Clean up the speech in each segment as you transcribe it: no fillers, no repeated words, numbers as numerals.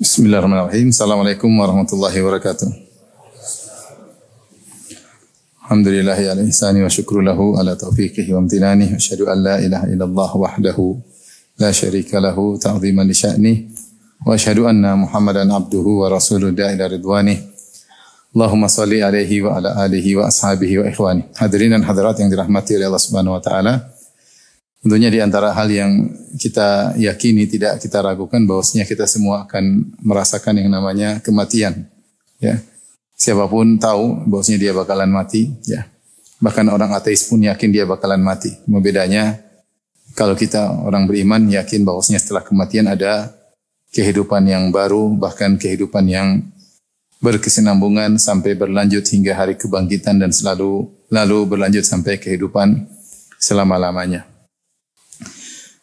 Bismillahirrahmanirrahim. Assalamualaikum warahmatullahi wabarakatuh. Alhamdulillahi ala ihsani wa syukru lahu ala taufiqihi wa amtinani. Asyhadu an la ilaha illallah wahdahu la syarika lahu ta'ziman li sya'nih. Wa asyhadu anna Muhammadan abduhu wa rasuluhu da'ila ridwanih. Allahumma salli alaihi wa ala alihi wa ashabihi wa ikhwani. Hadirin dan hadirat yang dirahmati oleh Allah Subhanahu wa taala. Tentunya di antara hal yang kita yakini, tidak kita ragukan, bahwasanya kita semua akan merasakan yang namanya kematian. Ya, siapapun tahu bahwasanya dia bakalan mati. Ya, bahkan orang ateis pun yakin dia bakalan mati. Cuma bedanya kalau kita orang beriman yakin bahwasanya setelah kematian ada kehidupan yang baru, bahkan kehidupan yang berkesinambungan sampai berlanjut hingga hari kebangkitan dan lalu berlanjut sampai kehidupan selama-lamanya.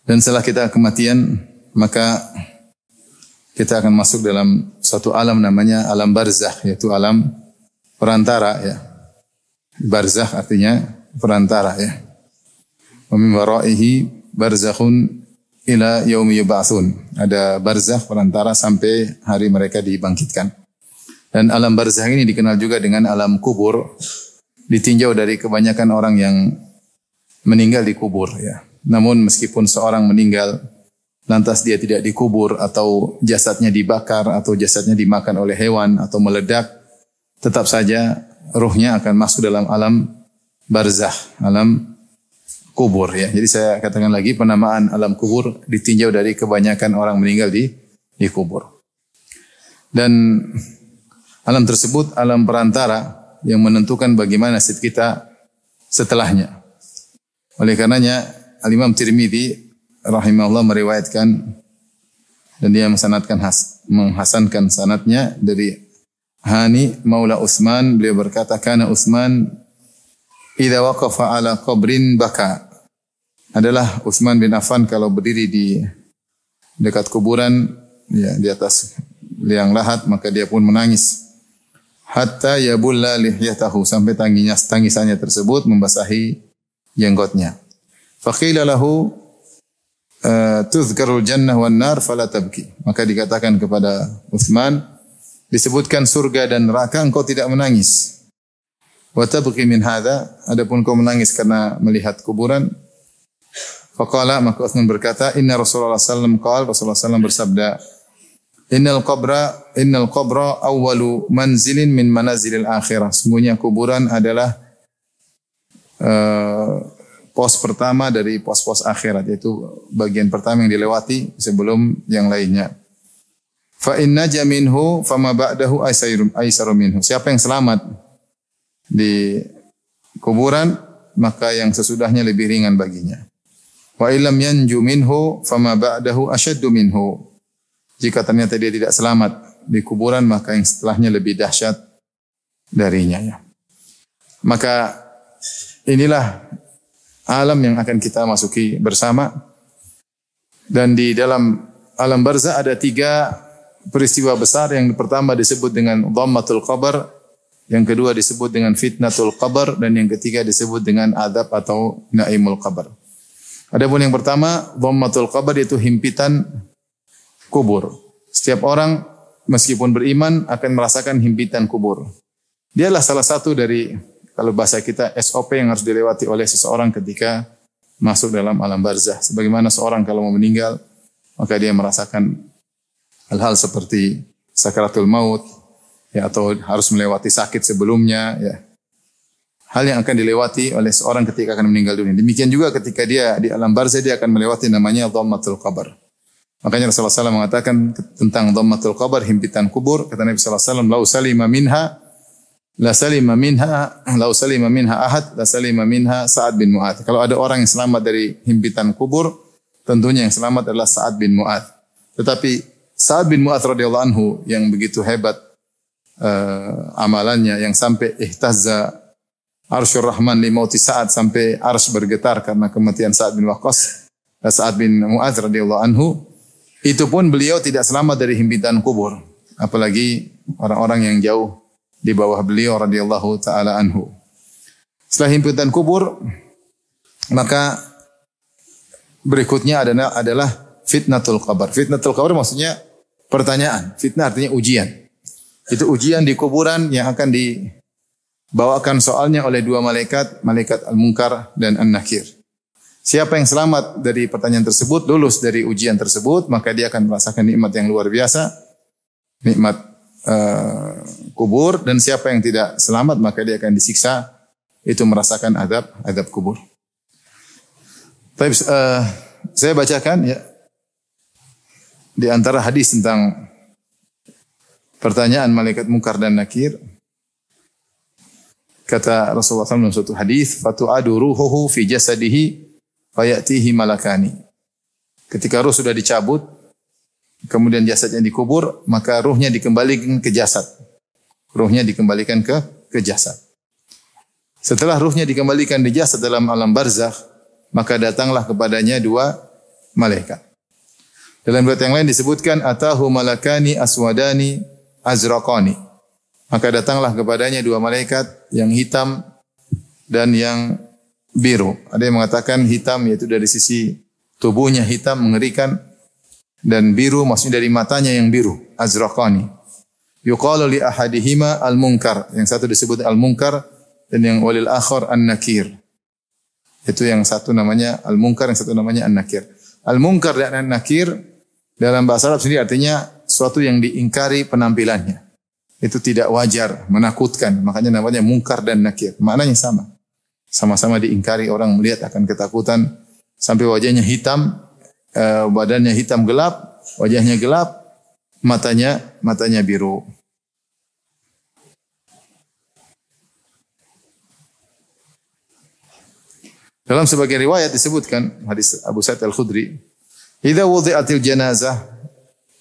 Dan setelah kita kematian, maka kita akan masuk dalam suatu alam namanya alam barzakh, yaitu alam perantara. Ya. Barzakh artinya perantara. Ya. Wa min waraihi barzakhun ila yaumi yub'atsun. Ada barzakh perantara sampai hari mereka dibangkitkan. Dan alam barzakh ini dikenal juga dengan alam kubur, ditinjau dari kebanyakan orang yang meninggal di kubur. Ya. Namun meskipun seorang meninggal, lantas dia tidak dikubur atau jasadnya dibakar atau jasadnya dimakan oleh hewan atau meledak, tetap saja ruhnya akan masuk dalam alam barzakh, alam kubur. Ya. Jadi saya katakan lagi, penamaan alam kubur ditinjau dari kebanyakan orang meninggal di kubur. Dan alam tersebut alam perantara yang menentukan bagaimana nasib kita setelahnya. Oleh karenanya Al-Imam Tirmidzi rahimahullah meriwayatkan dan dia menghasankan sanadnya dari Hani Maula Utsman, beliau berkata kana Utsman idza waqafa ala qabrin baka. Adalah Utsman bin Affan kalau berdiri di dekat kuburan, ya, di atas liang lahat, maka dia pun menangis. Hatta yabulla lihyatahu, sampai tangisannya tersebut membasahi jenggotnya. Faqila lahu tuzkarul jannah wan nar fala tabki. Maka dikatakan kepada Utsman, disebutkan surga dan neraka, engkau tidak menangis. Wa tabki min hadza, adapun kau menangis karena melihat kuburan. Faqala, maka Utsman berkata, inna Rasulullah sallallahu alaihi wasallam Rasulullah sallallahu bersabda, innal qabra awwalu manzilin min manazilil akhirah. Sungguhnya kuburan adalah pos pertama dari pos-pos akhirat, yaitu bagian pertama yang dilewati sebelum yang lainnya. Fa inna jaminhu fama ba'dahu aisaru minhu. Siapa yang selamat di kuburan, maka yang sesudahnya lebih ringan baginya. Wa illam yanju minhu fama ba'dahu asyaddu minhu. Jika ternyata dia tidak selamat di kuburan, maka yang setelahnya lebih dahsyat darinya. Ya. Maka inilah alam yang akan kita masuki bersama. Dan di dalam alam barzakh ada 3 peristiwa besar. Yang pertama disebut dengan dhammatul qabr, yang kedua disebut dengan fitnatul qabr, dan yang ketiga disebut dengan adab atau naimul qabr. Adapun yang pertama, dhammatul qabr, yaitu himpitan kubur. Setiap orang meskipun beriman akan merasakan himpitan kubur. Dialah salah satu dari, kalau bahasa kita, SOP yang harus dilewati oleh seseorang ketika masuk dalam alam barzakh. Sebagaimana seorang kalau mau meninggal, maka dia merasakan hal-hal seperti sakaratul maut, ya, atau harus melewati sakit sebelumnya. Ya. Hal yang akan dilewati oleh seorang ketika akan meninggal dunia. Demikian juga ketika dia di alam barzakh, dia akan melewati namanya dhammatul qabr. Makanya Rasulullah SAW mengatakan tentang dhammatul qabr, himpitan kubur. Kata Nabi SAW, lau salima minha ahad, la salima minha Sa'ad bin Mu'adz. Kalau ada orang yang selamat dari himpitan kubur, tentunya yang selamat adalah Sa'ad bin Mu'adz. Tetapi Sa'ad bin Mu'adz radhiyallahu anhu yang begitu hebat amalannya, yang sampai ihtazza arsyur rahman li mauti Sa'ad, sampai arsy bergetar karena kematian Sa'ad bin Waqqas, Sa'ad bin Mu'adz radhiyallahu anhu, itu pun beliau tidak selamat dari himpitan kubur, apalagi orang-orang yang jauh di bawah beliau radhiyallahu taala anhu. Setelah himpitan kubur, maka berikutnya adalah fitnatul qabr. Fitnatul qabr maksudnya pertanyaan. Fitnah artinya ujian. Itu ujian di kuburan yang akan dibawakan soalnya oleh dua malaikat, malaikat Al-Munkar dan An-Nakir. Siapa yang selamat dari pertanyaan tersebut, lulus dari ujian tersebut, maka dia akan merasakan nikmat yang luar biasa, nikmat kubur. Dan siapa yang tidak selamat, maka dia akan disiksa, itu merasakan adab kubur. Tapi saya bacakan ya di antara hadis tentang pertanyaan malaikat Munkar dan Nakir. Kata Rasulullah SAW dalam suatu hadis, "Fatu'adu ruhuhu fi jasadihi fayatihi malakani." Ketika ruh sudah dicabut, kemudian jasadnya dikubur, maka ruhnya dikembalikan ke jasad. Ruhnya dikembalikan ke jasad. Setelah ruhnya dikembalikan di jasad dalam alam barzakh, maka datanglah kepadanya dua malaikat. Dalam riwayat yang lain disebutkan, "Atahu malakani aswadani azraqani." Maka datanglah kepadanya dua malaikat yang hitam dan yang biru. Ada yang mengatakan hitam yaitu dari sisi tubuhnya hitam mengerikan, dan biru maksudnya dari matanya yang biru, azraqani. Yuqalu li ahadihima al-munkar, yang satu disebut al-munkar dan yang walil akhar an-nakir. Itu yang satu namanya al-munkar, yang satu namanya an-nakir. Al-munkar dan an-nakir dalam bahasa Arab sendiri artinya suatu yang diingkari penampilannya. Itu tidak wajar, menakutkan. Makanya namanya munkar dan nakir. Maknanya sama. Sama-sama diingkari, orang melihat akan ketakutan. Sampai wajahnya hitam, badannya hitam gelap, wajahnya gelap, matanya biru. Dalam sebagian riwayat disebutkan, hadis Abu Sa'id Al-Khudri, "Idza wudi'atil janazah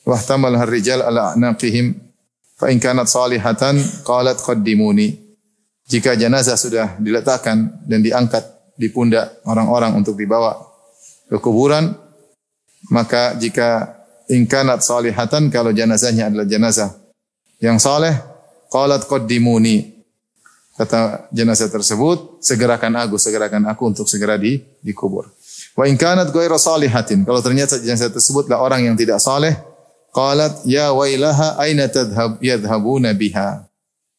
wa ihtamalaha ar-rijal ala a'naqihim fa in kanat salihatan qalat qaddimuni." Jika jenazah sudah diletakkan dan diangkat di pundak orang-orang untuk dibawa ke kuburan, maka jika in kanat salihatan, kalau jenazahnya adalah jenazah yang saleh, qalat qaddimuni. Kata jenazah tersebut, segerakan aku untuk segera dikubur. Wa in kanat ghairu salihatin, kalau ternyata jenazah tersebutlah orang yang tidak saleh, qalat ya wailaha aina yadhhabuna biha.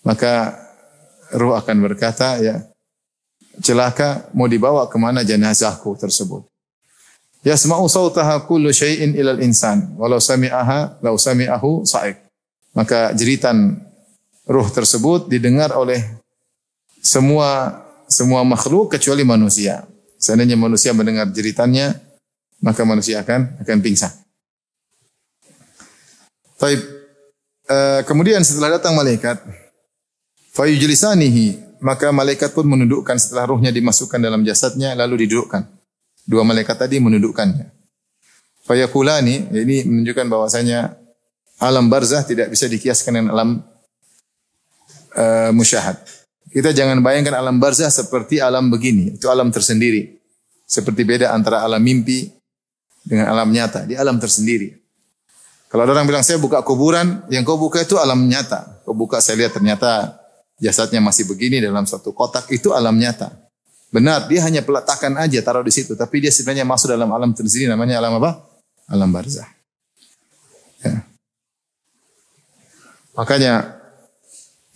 Maka ruh akan berkata, ya celaka, mau dibawa ke mana jenazahku tersebut. Yasma'u sautaha kullu syai'in ilal insan walau sami'ahu sa'iq. Maka jeritan ruh tersebut didengar oleh semua makhluk kecuali manusia. Seandainya manusia mendengar jeritannya, maka manusia akan pingsan. Baik. Kemudian setelah datang malaikat, fayujlisanihi, maka malaikat pun menundukkan setelah ruhnya dimasukkan dalam jasadnya lalu didudukkan. Dua malaikat tadi menundukkannya. Fayaqulani, ini menunjukkan bahwasanya alam barzah tidak bisa dikiaskan dengan alam musyahad. Kita jangan bayangkan alam barzah seperti alam begini. Itu alam tersendiri. Seperti beda antara alam mimpi dengan alam nyata. Di alam tersendiri. Kalau ada orang bilang, saya buka kuburan, yang kau buka itu alam nyata. Kau buka, saya lihat ternyata jasadnya masih begini dalam satu kotak. Itu alam nyata. Benar, dia hanya peletakan aja taruh di situ. Tapi dia sebenarnya masuk dalam alam tersendiri. Namanya alam apa? Alam barzah. Ya. Makanya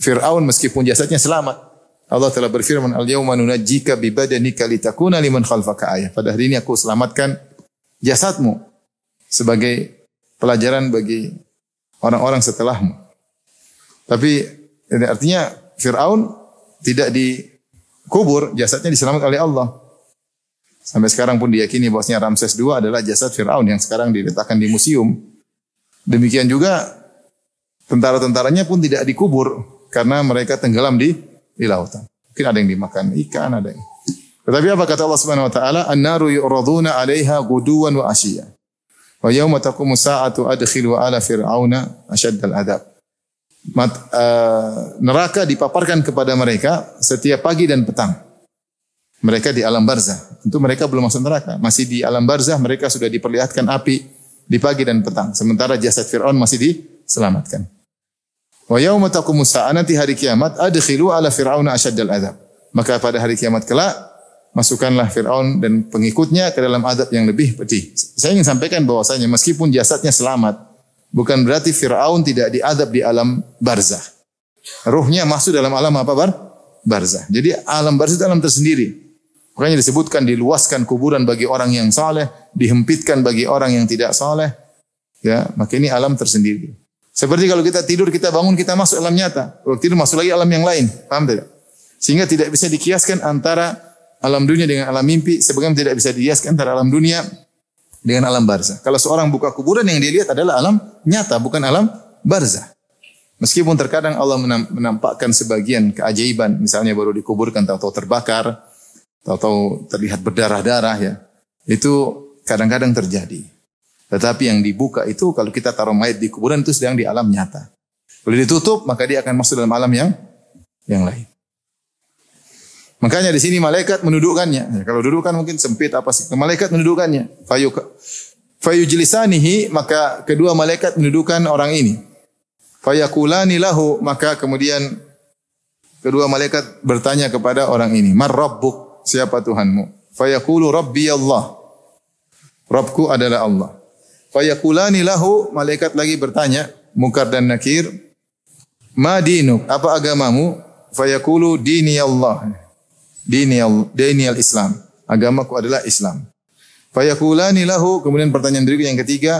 Fir'aun meskipun jasadnya selamat, Allah telah berfirman, "Al-yawma nunajjika bi badanika litakuna liman khalfaka ayah." Pada hari ini aku selamatkan jasadmu sebagai pelajaran bagi orang-orang setelahmu. Tapi ini artinya Fir'aun tidak dikubur, jasadnya diselamatkan oleh Allah. Sampai sekarang pun diyakini bahwasanya Ramses II adalah jasad Fir'aun yang sekarang diletakkan di museum. Demikian juga tentara-tentaranya pun tidak dikubur karena mereka tenggelam di lautan. Mungkin ada yang dimakan ikan, ada yang. Tetapi apa kata Allah Subhanahu wa taala? An-naru yu'raduna 'alaiha ghuduwan wa 'ashiyya. Wa yauma taqumu sa'atu adkhilu ala fir'auna asyaddal adab. Neraka dipaparkan kepada mereka setiap pagi dan petang. Mereka di alam barzah. Tentu mereka belum masuk neraka. Masih di alam barzah, mereka sudah diperlihatkan api di pagi dan petang. Sementara jasad Fir'aun masih diselamatkan. Wa yauma taqumu sa'ah, nanti hari kiamat, adkhilu ala fir'auna asyaddal adab. Maka pada hari kiamat kelak, masukkanlah Fir'aun dan pengikutnya ke dalam adab yang lebih pedih. Saya ingin sampaikan bahwasanya meskipun jasadnya selamat, bukan berarti Fir'aun tidak diadab di alam barzah. Ruhnya masuk dalam alam apa barzah. Jadi alam barzah itu alam tersendiri. Makanya disebutkan diluaskan kuburan bagi orang yang saleh, dihempitkan bagi orang yang tidak saleh. Ya, maka ini alam tersendiri. Seperti kalau kita tidur, kita bangun, kita masuk alam nyata. Kalau tidur masuk lagi alam yang lain. Paham tidak? Sehingga tidak bisa dikiaskan antara alam dunia dengan alam mimpi, sebagaimana tidak bisa dikiaskan antara alam dunia dengan alam barzah. Kalau seorang buka kuburan, yang dia lihat adalah alam nyata, bukan alam barzah. Meskipun terkadang Allah menampakkan sebagian keajaiban, misalnya baru dikuburkan, tahu-tahu terbakar, tahu-tahu terlihat berdarah-darah, ya. Itu kadang-kadang terjadi. Tetapi yang dibuka itu, kalau kita taruh mayat di kuburan, itu sedang di alam nyata. Kalau ditutup, maka dia akan masuk dalam alam yang lain. Makanya di sini malaikat mendudukkannya. Ya, kalau dudukan mungkin sempit apa sih? Malaikat mendudukkannya. Fayujlisanihi, maka kedua malaikat mendudukkan orang ini. Fayakulani lahu, maka kemudian kedua malaikat bertanya kepada orang ini, "Man rabbuk?" Siapa Tuhanmu? Fayaqulu Rabbi Allah. Rabbku adalah Allah. Fayakulani lahu, malaikat lagi bertanya, Munkar dan Nakir, "Ma dinuk?" Apa agamamu? Fayaqulu dini Allah. Dini al-Islam. Agamaku adalah Islam. Fayakulani lahu, kemudian pertanyaan berikutnya yang ketiga,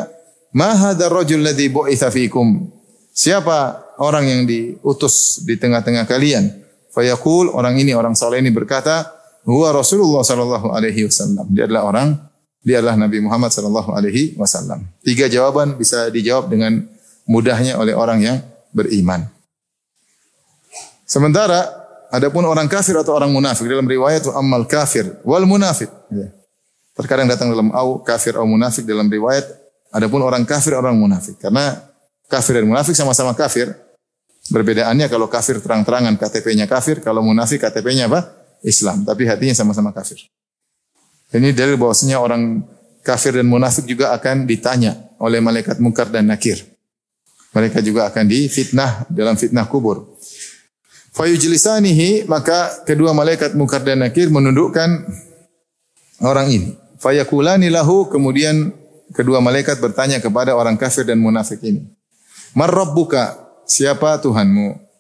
"Ma hadzal rajul ladzi bu'itsa fikum?" Siapa orang yang diutus di tengah-tengah kalian? Fayaqul, orang ini, orang saleh ini berkata, "Huwa Rasulullah sallallahu alaihi wasallam." Dia adalah Nabi Muhammad sallallahu alaihi wasallam. 3 jawaban bisa dijawab dengan mudahnya oleh orang yang beriman. Sementara adapun orang kafir atau orang munafik, dalam riwayat ammal kafir wal munafik. Ya. Terkadang datang dalam kafir atau munafik dalam riwayat, adapun orang kafir orang munafik. Karena kafir dan munafik sama-sama kafir. Perbedaannya kalau kafir terang-terangan KTP-nya kafir, kalau munafik KTP-nya apa? Islam, tapi hatinya sama-sama kafir. Ini dalil bahwasanya orang kafir dan munafik juga akan ditanya oleh malaikat Munkar dan Nakir. Mereka juga akan difitnah dalam fitnah kubur. Fayujlisanihi, maka kedua malaikat Munkar dan Nakir menundukkan orang ini. Fayakulani lahu, kemudian kedua malaikat bertanya kepada orang kafir dan munafik ini. Man rabbuka? Siapa Tuhanmu?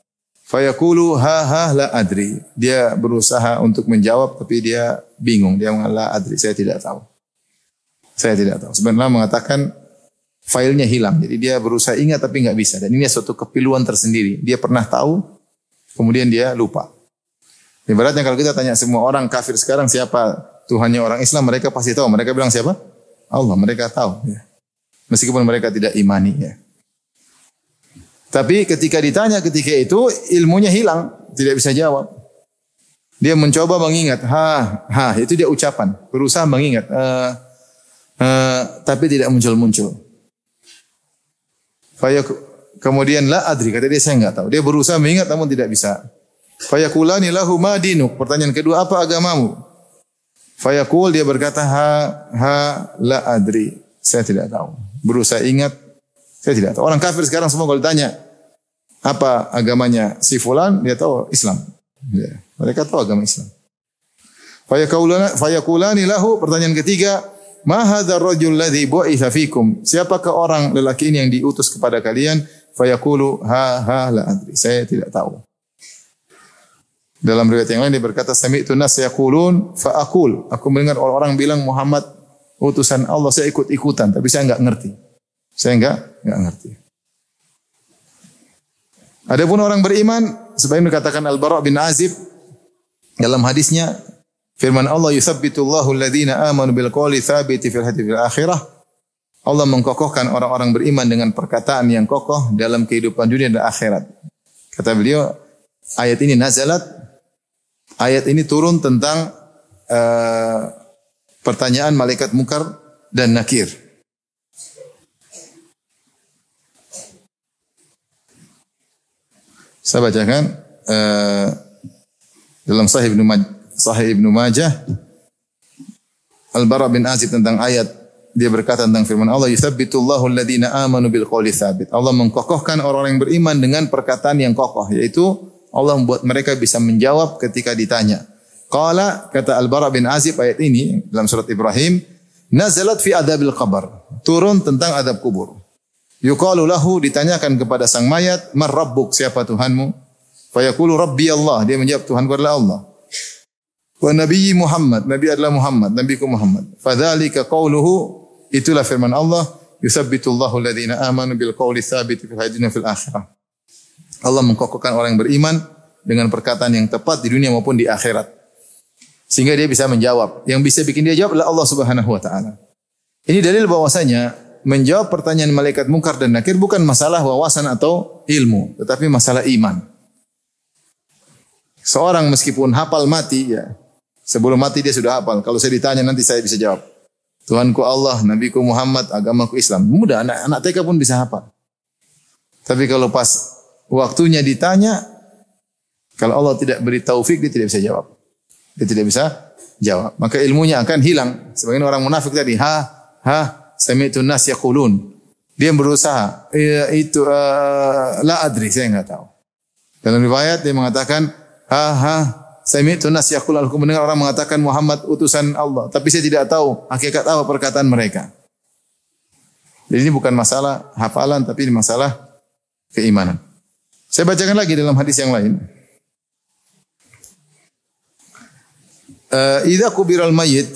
Fayaqulu ha la adri. Dia berusaha untuk menjawab tapi dia bingung. Dia mengatakan la adri, saya tidak tahu. Saya tidak tahu. Sebenarnya mengatakan filenya hilang. Jadi dia berusaha ingat tapi enggak bisa. Dan ini suatu kepiluan tersendiri. Dia pernah tahu, kemudian dia lupa. Ibaratnya kalau kita tanya semua orang kafir sekarang siapa Tuhannya orang Islam, mereka pasti tahu. Mereka bilang siapa? Allah. Mereka tahu. Ya. Meskipun mereka tidak imani. Ya. Tapi ketika ditanya ketika itu, ilmunya hilang. Tidak bisa jawab. Dia mencoba mengingat. Itu dia ucapan. Berusaha mengingat. Tapi tidak muncul-muncul. Kemudian la adri. Kata dia, saya enggak tahu. Dia berusaha mengingat namun tidak bisa. Fayakulani lahu ma dinuk. Pertanyaan kedua, apa agamamu? Fayakul, dia berkata, la adri. Saya tidak tahu. Berusaha ingat. Saya tidak tahu. Orang kafir sekarang semua kalau ditanya apa agamanya si fulan, dia tahu Islam. Ya, mereka tahu agama Islam. Fayakulani lahu, pertanyaan ketiga, ma hadzal rajul ladzi bu'itsa fikum? Siapakah orang lelaki ini yang diutus kepada kalian? Fayaqulu la adri. Saya tidak tahu. Dalam riwayat yang lain dia berkata, sami'tu nas yaqulun fa aqul. Aku mendengar orang-orang bilang Muhammad utusan Allah, saya ikut-ikutan tapi saya enggak ngerti. Saya enggak ngerti. Adapun orang beriman, sebagaimana dikatakan Al-Bara' bin Azib dalam hadisnya, firman Allah, "Yutsabbitullahu alladhina amanu bil qawli tsabiti fil hayati fil akhirah." Allah mengkokohkan orang-orang beriman dengan perkataan yang kokoh dalam kehidupan dunia dan akhirat. Kata beliau, ayat ini nazalat, ayat ini turun tentang pertanyaan malaikat Munkar dan Nakir. Saya bacakan dalam Sahih Ibnu Majah, Al-Bara' bin Azib tentang ayat, dia berkata tentang firman Allah, "Yutsabbitullahu alladhina amanu bil qawli tsabit." Allah mengkokohkan orang-orang yang beriman dengan perkataan yang kokoh, yaitu Allah membuat mereka bisa menjawab ketika ditanya. Qala, kata Al-Bara' bin Azib, ayat ini dalam surat Ibrahim, nazalat fi adabil qabr, turun tentang adab kubur. Yuqalu lahu, ditanyakan kepada sang mayat, "Man rabbuk?" Siapa Tuhanmu? Fayaqulu rabbi Allah. Dia menjawab, Tuhanku adalah Allah. Wa nabiyyi Muhammad, nabi adalah Muhammad, nabiku Muhammad. Fadzalika qauluhu, itulah firman Allah, yusabbitullahu alladhina amanu bil qawli tsabit fil hayati fil akhirah. Allah mengkokohkan orang yang beriman dengan perkataan yang tepat di dunia maupun di akhirat. Sehingga dia bisa menjawab. Yang bisa bikin dia jawab adalah Allah Subhanahu wa taala. Ini dalil bahwasanya menjawab pertanyaan malaikat munkar dan nakir bukan masalah wawasan atau ilmu, tetapi masalah iman. Seorang meskipun hafal mati, ya, sebelum mati dia sudah hafal. Kalau saya ditanya nanti saya bisa jawab. Tuhanku Allah, nabiku Muhammad, agamaku Islam. Mudah, anak TK pun bisa hafal. Tapi kalau pas waktunya ditanya, kalau Allah tidak beri taufik, dia tidak bisa jawab. Dia tidak bisa jawab. Maka ilmunya akan hilang. Sebagian orang munafik tadi, sami'tu nas yaqulun. Dia berusaha, la adri, saya enggak tahu. Dalam riwayat dia mengatakan, sami'tu nas yaqulun, aku mendengar orang mengatakan Muhammad utusan Allah, tapi saya tidak tahu hakikat apa perkataan mereka. Jadi ini bukan masalah hafalan, tapi ini masalah keimanan. Saya bacakan lagi dalam hadis yang lain. Idza kubiral mayyit,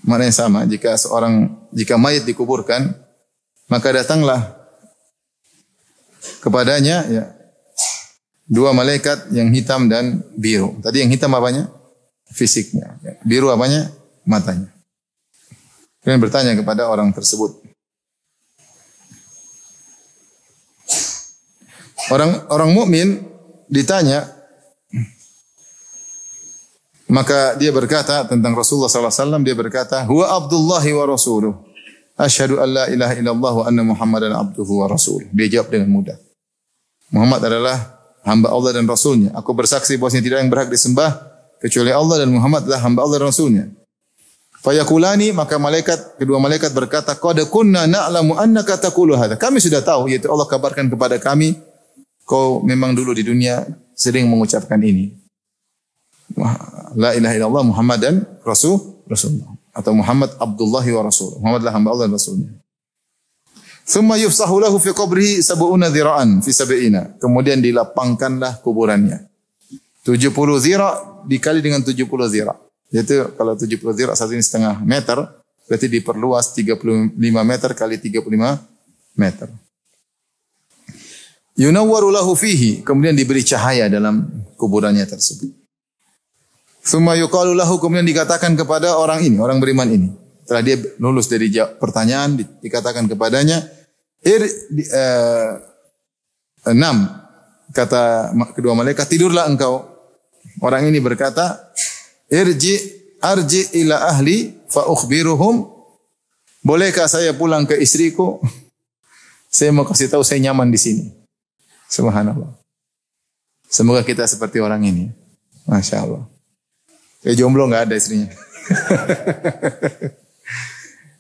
maknanya sama, jika mayit dikuburkan, maka datanglah kepadanya ya dua malaikat yang hitam dan biru. Tadi yang hitam apanya? Fisiknya. Biru apanya? Matanya. Kemudian bertanya kepada orang tersebut. Orang mukmin ditanya, maka dia berkata tentang Rasulullah SAW, dia berkata, huwa abdullahi wa rasuluh. Asyhadu an la ilaha illallah wa anna Muhammadan abduhu wa rasuluh. Dia jawab dengan mudah. Muhammad adalah hamba Allah dan Rasulnya. Aku bersaksi bahwasanya tidak ada yang berhak disembah kecuali Allah dan Muhammad adalah hamba Allah dan Rasulnya. Fayakulani, maka kedua malaikat berkata, qad kunna na'lamu annaka taqulu hadza. Kami sudah tahu, yaitu Allah kabarkan kepada kami, kau memang dulu di dunia sering mengucapkan ini. La ilaha illallah Muhammadan Rasulullah. Atau Muhammad Abdullahi wa Rasul. Muhammad adalah hamba Allah dan Rasulnya. Thumma yufsahu lahu fi qabrihi sab'una dhira'an fi sab'ina. Kemudian dilapangkanlah kuburannya. 70 dhira' dikali dengan 70 dhira'. Yaitu kalau 70 dhira' 1,5 meter, berarti diperluas 35 meter kali 35 meter. Yunawwaru lahu fihi, kemudian diberi cahaya dalam kuburannya tersebut. Tsumma yuqalu lahu, kemudian dikatakan kepada orang ini, orang beriman ini, setelah dia lulus dari pertanyaan, dikatakan kepadanya, kata kedua malaikat, tidurlah engkau. Orang ini berkata, arji ila ahli fa ukhbiruhum. Bolehkah saya pulang ke istriku? Saya mau kasih tahu saya nyaman di sini. Subhanallah. Semoga kita seperti orang ini. Masya Allah. Jomblo nggak ada istrinya.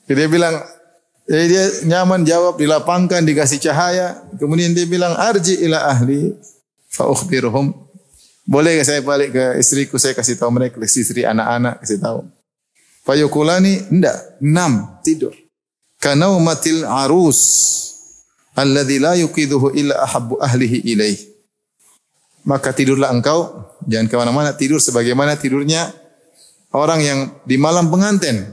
Dia bilang, dia nyaman jawab, dilapangkan, dikasih cahaya. Kemudian dia bilang, arji ila ahli fa ukhbiruhum. Boleh saya balik ke istriku, saya kasih tahu mereka, istri, anak-anak, kasih tahu. Fayukulani, enggak, 6, tidur. Kanaumatil arus alladzi la yuqiduhu illa ahabbu ahlihi ilaih. Maka tidurlah engkau, jangan kemana-mana, tidur sebagaimana tidurnya orang yang di malam pengantin,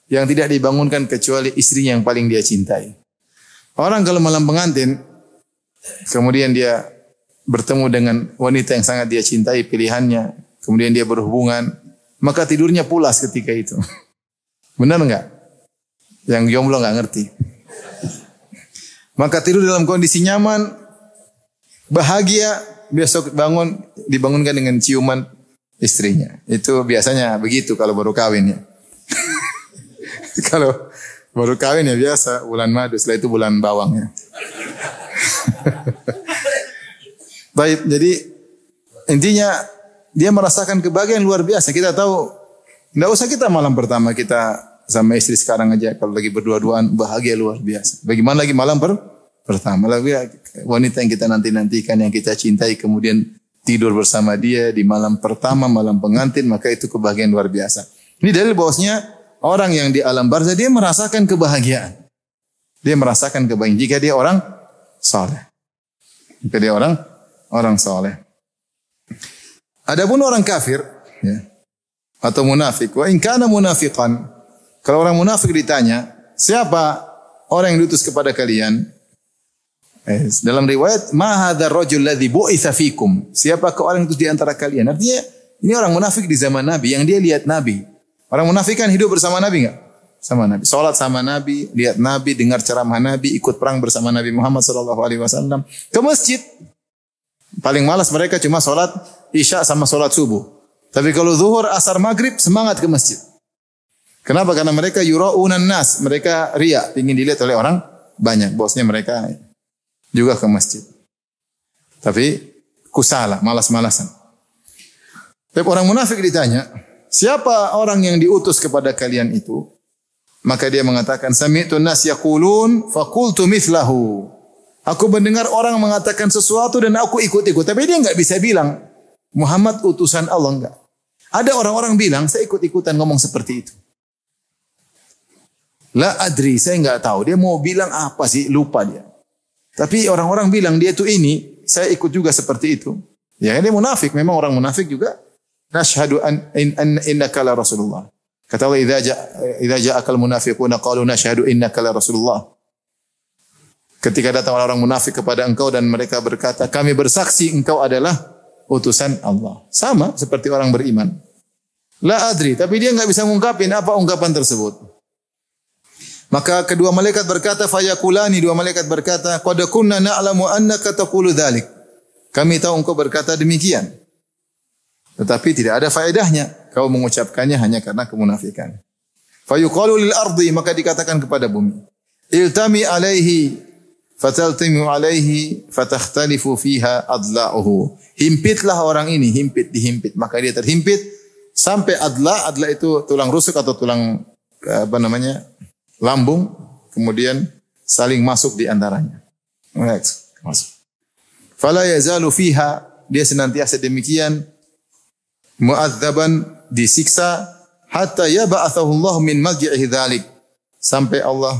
yang tidak dibangunkan kecuali istrinya yang paling dia cintai. Orang kalau malam pengantin, kemudian dia bertemu dengan wanita yang sangat dia cintai, pilihannya, kemudian dia berhubungan, maka tidurnya pulas ketika itu. Benar enggak? Yang jomblo enggak ngerti. Maka tidur dalam kondisi nyaman, bahagia, besok dibangunkan dengan ciuman istrinya. Itu biasanya begitu kalau baru kawin ya. Kalau baru kawin ya biasa bulan madu, setelah itu bulan bawang ya. Baik, jadi intinya dia merasakan kebahagiaan luar biasa. Kita tahu, enggak usah kita malam pertama kita sama istri sekarang aja kalau lagi berdua-duaan bahagia luar biasa. Bagaimana lagi malam pertama, lagi wanita yang kita nanti-nantikan, yang kita cintai, kemudian tidur bersama dia di malam pertama, malam pengantin, maka itu kebahagiaan luar biasa. Ini dalil bahwasanya orang yang di alam barzah dia merasakan kebahagiaan. Dia merasakan kebaikan jika dia orang saleh. Jika dia orang saleh. Adapun orang kafir, ya, atau munafik, wa in kana munafiqan. Kalau orang munafik ditanya, siapa orang yang diutus kepada kalian? Dalam riwayat, ma hadzal rajul ladzi bu'itsa fikum. Siapakah orang yang diutus di antara kalian? Artinya ini orang munafik di zaman Nabi yang dia lihat Nabi. Orang munafik kan hidup bersama Nabi enggak? Sama Nabi. Salat sama Nabi, lihat Nabi, dengar ceramah Nabi, ikut perang bersama Nabi Muhammad sallallahu alaihi wasallam. Ke masjid. Paling malas mereka cuma salat Isya sama salat subuh. Tapi kalau zuhur, asar, maghrib semangat ke masjid. Kenapa? Karena mereka yura'unan nas, mereka riya, ingin dilihat oleh orang banyak. Bosnya mereka juga ke masjid. Tapi kusala, malas-malasan. Tapi orang munafik ditanya, siapa orang yang diutus kepada kalian itu? Maka dia mengatakan, sami'tu nas yaqulun faqultu mithlahu. Aku mendengar orang mengatakan sesuatu dan aku ikut-ikut. Tapi dia enggak bisa bilang Muhammad utusan Allah, enggak. Ada orang-orang bilang saya ikut-ikutan ngomong seperti itu. La adri, saya enggak tahu dia mau bilang apa sih, lupa dia. Tapi orang-orang bilang dia itu ini, saya ikut juga seperti itu. Ya, dia munafik, memang orang munafik juga. Nashhadu an innaka la Rasulullah. Kata Allah, idza ja'akal munafiquna qalu nashhadu innaka la Rasulullah. Ketika datang orang munafik kepada engkau dan mereka berkata, kami bersaksi engkau adalah utusan Allah. Sama seperti orang beriman. La adri, tapi dia enggak bisa mengungkapin apa ungkapan tersebut. Maka kedua malaikat berkata, fayakulani, dua malaikat berkata, qad kunna na'lamu annaka taqulu dzalik. Kami tahu engkau berkata demikian. Tetapi tidak ada faedahnya. Kau mengucapkannya hanya karena kemunafikan. Fayuqalu lil ardi, maka dikatakan kepada bumi, iltami alaihi fataltimu alaihi fatakhtalifu fiha adla'uhu. Himpitlah orang ini, dihimpit, maka dia terhimpit sampai adla itu tulang rusuk atau tulang lambung, kemudian saling masuk di antaranya. Masuk. Fala yazalu fiha, dia senantiasa demikian, mu'adzaban, disiksa, hatta yab'atsahu Allah min madji'i dzalik, sampai Allah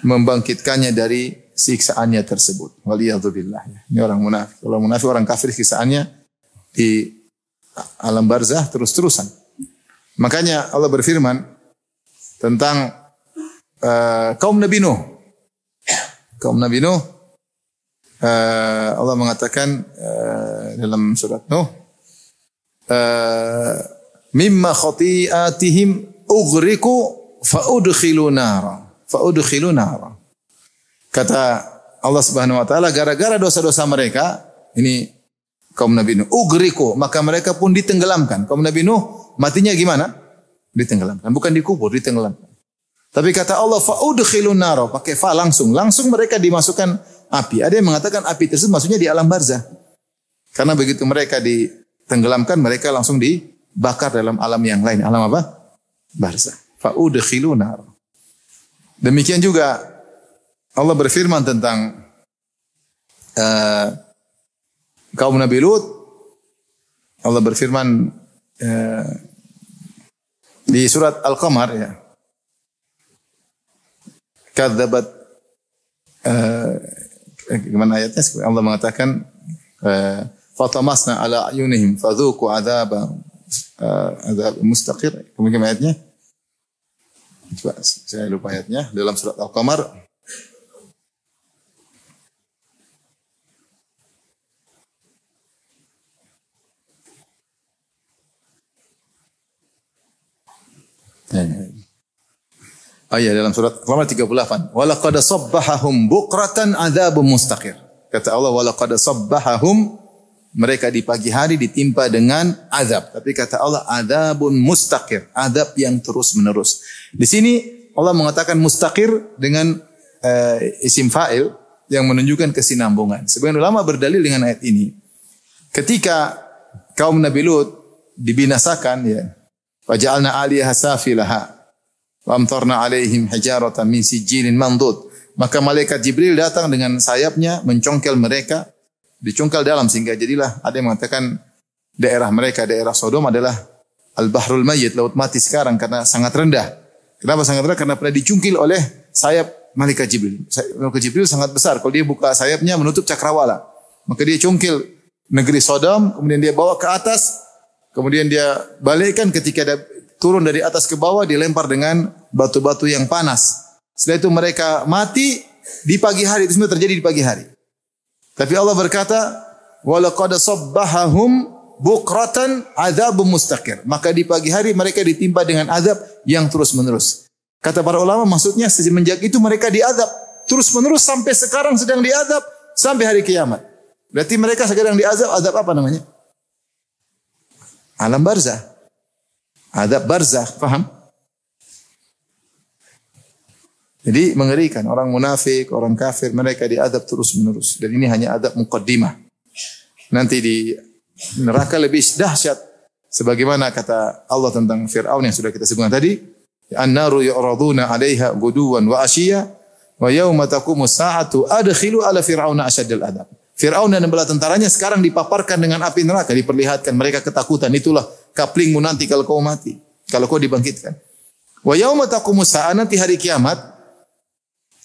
membangkitkannya dari siksaannya tersebut. Waliyadzubillah. Ini orang munafik. Kalau munafik, orang kafir, siksaannya di alam barzah terus-terusan. Makanya Allah berfirman tentang kaum Nabi Nuh. Kaum Nabi Nuh, Allah mengatakan dalam surat Nuh, mimma khati'atihim ughriqu fa'udkhilu nara. Kata Allah Subhanahu wa taala, gara-gara dosa-dosa mereka, ini kaum Nabi Nuh, ughriqu, maka mereka pun ditenggelamkan. Kaum Nabi Nuh matinya gimana? Ditenggelamkan, bukan dikubur, ditenggelamkan. Tapi kata Allah, fa'udkhilu nara, pakai fa langsung mereka dimasukkan api. Ada yang mengatakan api tersebut maksudnya di alam barzah. Karena begitu mereka ditenggelamkan, mereka langsung dibakar dalam alam yang lain. Alam apa? Barzah. Fa'udkhilu nara. Demikian juga Allah berfirman tentang kaum Nabi Lut. Allah berfirman di surat Al-Qamar, ya. Kadzabat, gimana ayatnya? Allah mengatakan fatamasna ala ayunihim fadzuqu adzab mustaqir. Kemudian ayatnya, coba saya lupa ayatnya, dalam surat Al-Qamar. Dalam surat Al-Qamar 38. Walaqad sabbahahum bukratan adzabun mustaqir. Kata Allah, walaqad sabbahahum, mereka di pagi hari ditimpa dengan azab. Tapi kata Allah, adzabun mustaqir, azab yang terus-menerus. Di sini Allah mengatakan mustaqir dengan isim fa'il yang menunjukkan kesinambungan. Sebagian ulama berdalil dengan ayat ini. Ketika kaum Nabi Lut dibinasakan, ya, faja'alna 'aliyaha safilaha wa amtarna 'alaihim hijaratan min sijilin mandud. Maka malaikat Jibril datang dengan sayapnya mencongkel mereka, dicongkel dalam sehingga jadilah, ada yang mengatakan daerah mereka, daerah Sodom adalah Al-Bahrul Mayyit, laut mati sekarang karena sangat rendah. Kenapa sangat rendah? Karena pernah dicungkil oleh sayap malaikat Jibril. Malaikat Jibril sangat besar. Kalau dia buka sayapnya menutup cakrawala. Maka dia cungkil negeri Sodom, kemudian dia bawa ke atas, kemudian dia balikkan ketika dia turun dari atas ke bawah, dilempar dengan batu-batu yang panas. Setelah itu mereka mati di pagi hari. Itu semua terjadi di pagi hari. Tapi Allah berkata, وَلَقَدْ صَبَّحَهُمْ بُقْرَةً عَذَابٌ مُسْتَقِرٌ. Maka di pagi hari mereka ditimpa dengan azab yang terus-menerus. Kata para ulama, maksudnya semenjak itu mereka diazab terus-menerus sampai sekarang sedang diazab sampai hari kiamat. Berarti mereka sedang diazab, azab apa namanya? Alam barzah. Azab barzah, paham? Jadi mengerikan, orang munafik, orang kafir, mereka diazab terus-menerus. Dan ini hanya azab muqaddimah. Nanti di neraka lebih dahsyat. Sebagaimana kata Allah tentang Fir'aun yang sudah kita sebutkan tadi. An-naru yu'raduna 'alaiha guduwan wa ashiya wa yauma taqumu sa'atu adkhilu ala fir'auna asyaddal adab. Fir'aun dan bala tentaranya sekarang dipaparkan dengan api neraka, diperlihatkan mereka ketakutan. Itulah kaplingmu nanti kalau kau mati, kalau kau dibangkitkan. Wa yauma taqumu sa'atu, nanti hari kiamat,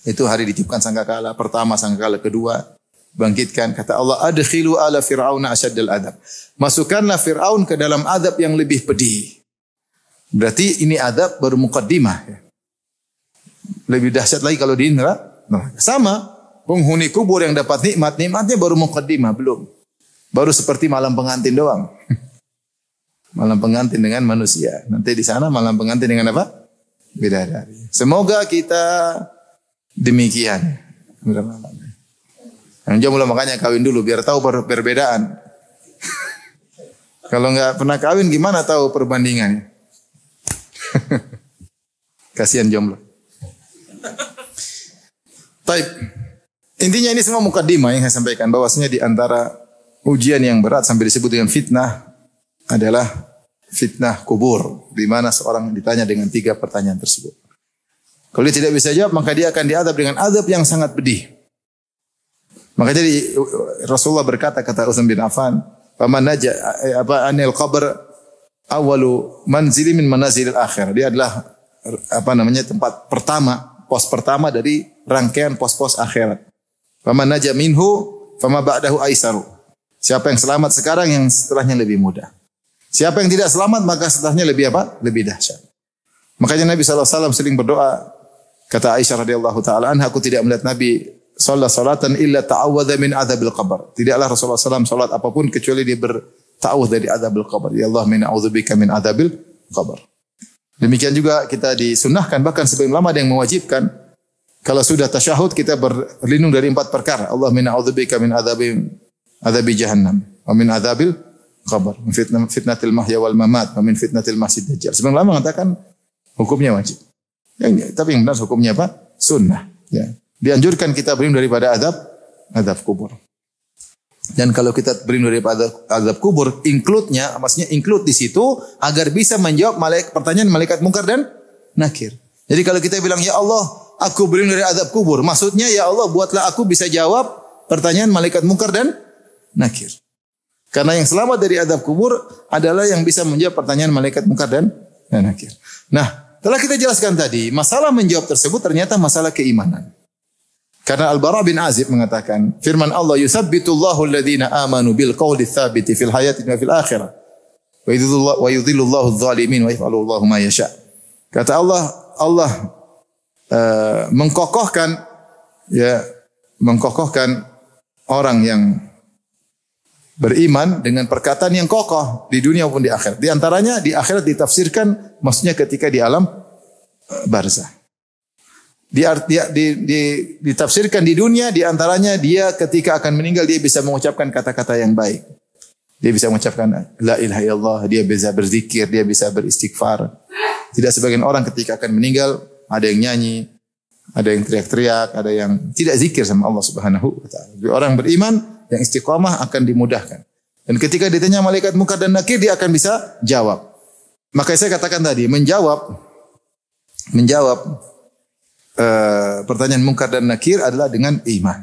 itu hari ditiupkan sangkakala pertama, sangkakala kedua, bangkitkan. Kata Allah, adkhilu ala fir'auna asyaddal adab. Masukkanlah Fir'aun ke dalam adab yang lebih pedih. Berarti ini adab baru muqaddimah. Lebih dahsyat lagi kalau di neraka. Sama, penghuni kubur yang dapat nikmat, nikmatnya baru muqaddimah, belum. Baru seperti malam pengantin doang. Malam pengantin dengan manusia. Nanti di sana malam pengantin dengan apa? Bidadari. Semoga kita demikian. Yang jomblo makanya kawin dulu biar tahu perbedaan. Kalau nggak pernah kawin gimana tahu perbandingannya? Kasihan jomblo. Taib. Intinya ini semua mukaddimah yang saya sampaikan, bahwasanya di antara ujian yang berat sampai disebut dengan fitnah adalah fitnah kubur, di mana seorang ditanya dengan 3 pertanyaan tersebut. Kalau dia tidak bisa jawab, maka dia akan diadab dengan adab yang sangat pedih. Maka jadi Rasulullah berkata, kata Utsman bin Affan, "Faman naja anil qabr awalu manzili min manazilil akhir." Dia adalah tempat pertama, pos pertama dari rangkaian pos-pos akhirat. Faman naja minhu fama ba'dahu aisaru. Siapa yang selamat sekarang, yang setelahnya lebih mudah. Siapa yang tidak selamat, maka setelahnya lebih apa? Lebih dahsyat. Makanya Nabi SAW sering berdoa. Kata Aisyah radhiyallahu taala anha, aku tidak melihat Nabi salatan illa ta'awwadha min adzabil qabr. Tidaklah Rasulullah SAW salat apapun kecuali dia berta'awudz dari adzabil qabr. Ya Allah, min a'udzubika min adzabil qabr. Demikian juga kita disunnahkan, bahkan sebagian ulama ada yang mewajibkan, kalau sudah tasyahud kita berlindung dari 4 perkara. Allah, min a'udzubika min adzabi jahannam wa min adzabil qabr, min fitnatil mahya wal mamat wa min fitnatil masjid dajjal. Sebagian ulama mengatakan hukumnya wajib. Tapi yang benar hukumnya apa? Sunnah. Ya. Dianjurkan kita berlindung daripada azab kubur. Dan kalau kita berlindung daripada azab kubur, maksudnya include di situ agar bisa menjawab pertanyaan malaikat mungkar dan nakir. Jadi kalau kita bilang, ya Allah, aku berlindung dari azab kubur, maksudnya ya Allah, buatlah aku bisa jawab pertanyaan malaikat mungkar dan nakir. Karena yang selamat dari azab kubur adalah yang bisa menjawab pertanyaan malaikat mungkar dan nakir. Nah, telah kita jelaskan tadi, masalah menjawab tersebut ternyata masalah keimanan. Karena Al-Bara bin Azib mengatakan, firman Allah, "Yutsabbitullahu alladhina amanu bil qawli tsabiti fil hayati wa fil akhirah. Wa yudhillullahu adh-dhalimin wa yaf'alullahu ma yasha." Kata Allah mengkokohkan orang yang beriman dengan perkataan yang kokoh di dunia maupun di akhirat. Di antaranya di akhirat ditafsirkan maksudnya ketika di alam barzah. Ditafsirkan di dunia, di antaranya dia ketika akan meninggal dia bisa mengucapkan kata-kata yang baik. Dia bisa mengucapkan la ilaha illallah, dia bisa berzikir, dia bisa beristighfar. Tidak sebagian orang ketika akan meninggal ada yang nyanyi, ada yang teriak-teriak, ada yang tidak zikir sama Allah Subhanahu wa taala. Orang beriman yang istiqamah akan dimudahkan. Dan ketika ditanya malaikat mungkar dan nakir, dia akan bisa jawab. Maka saya katakan tadi, menjawab pertanyaan mungkar dan nakir adalah dengan iman.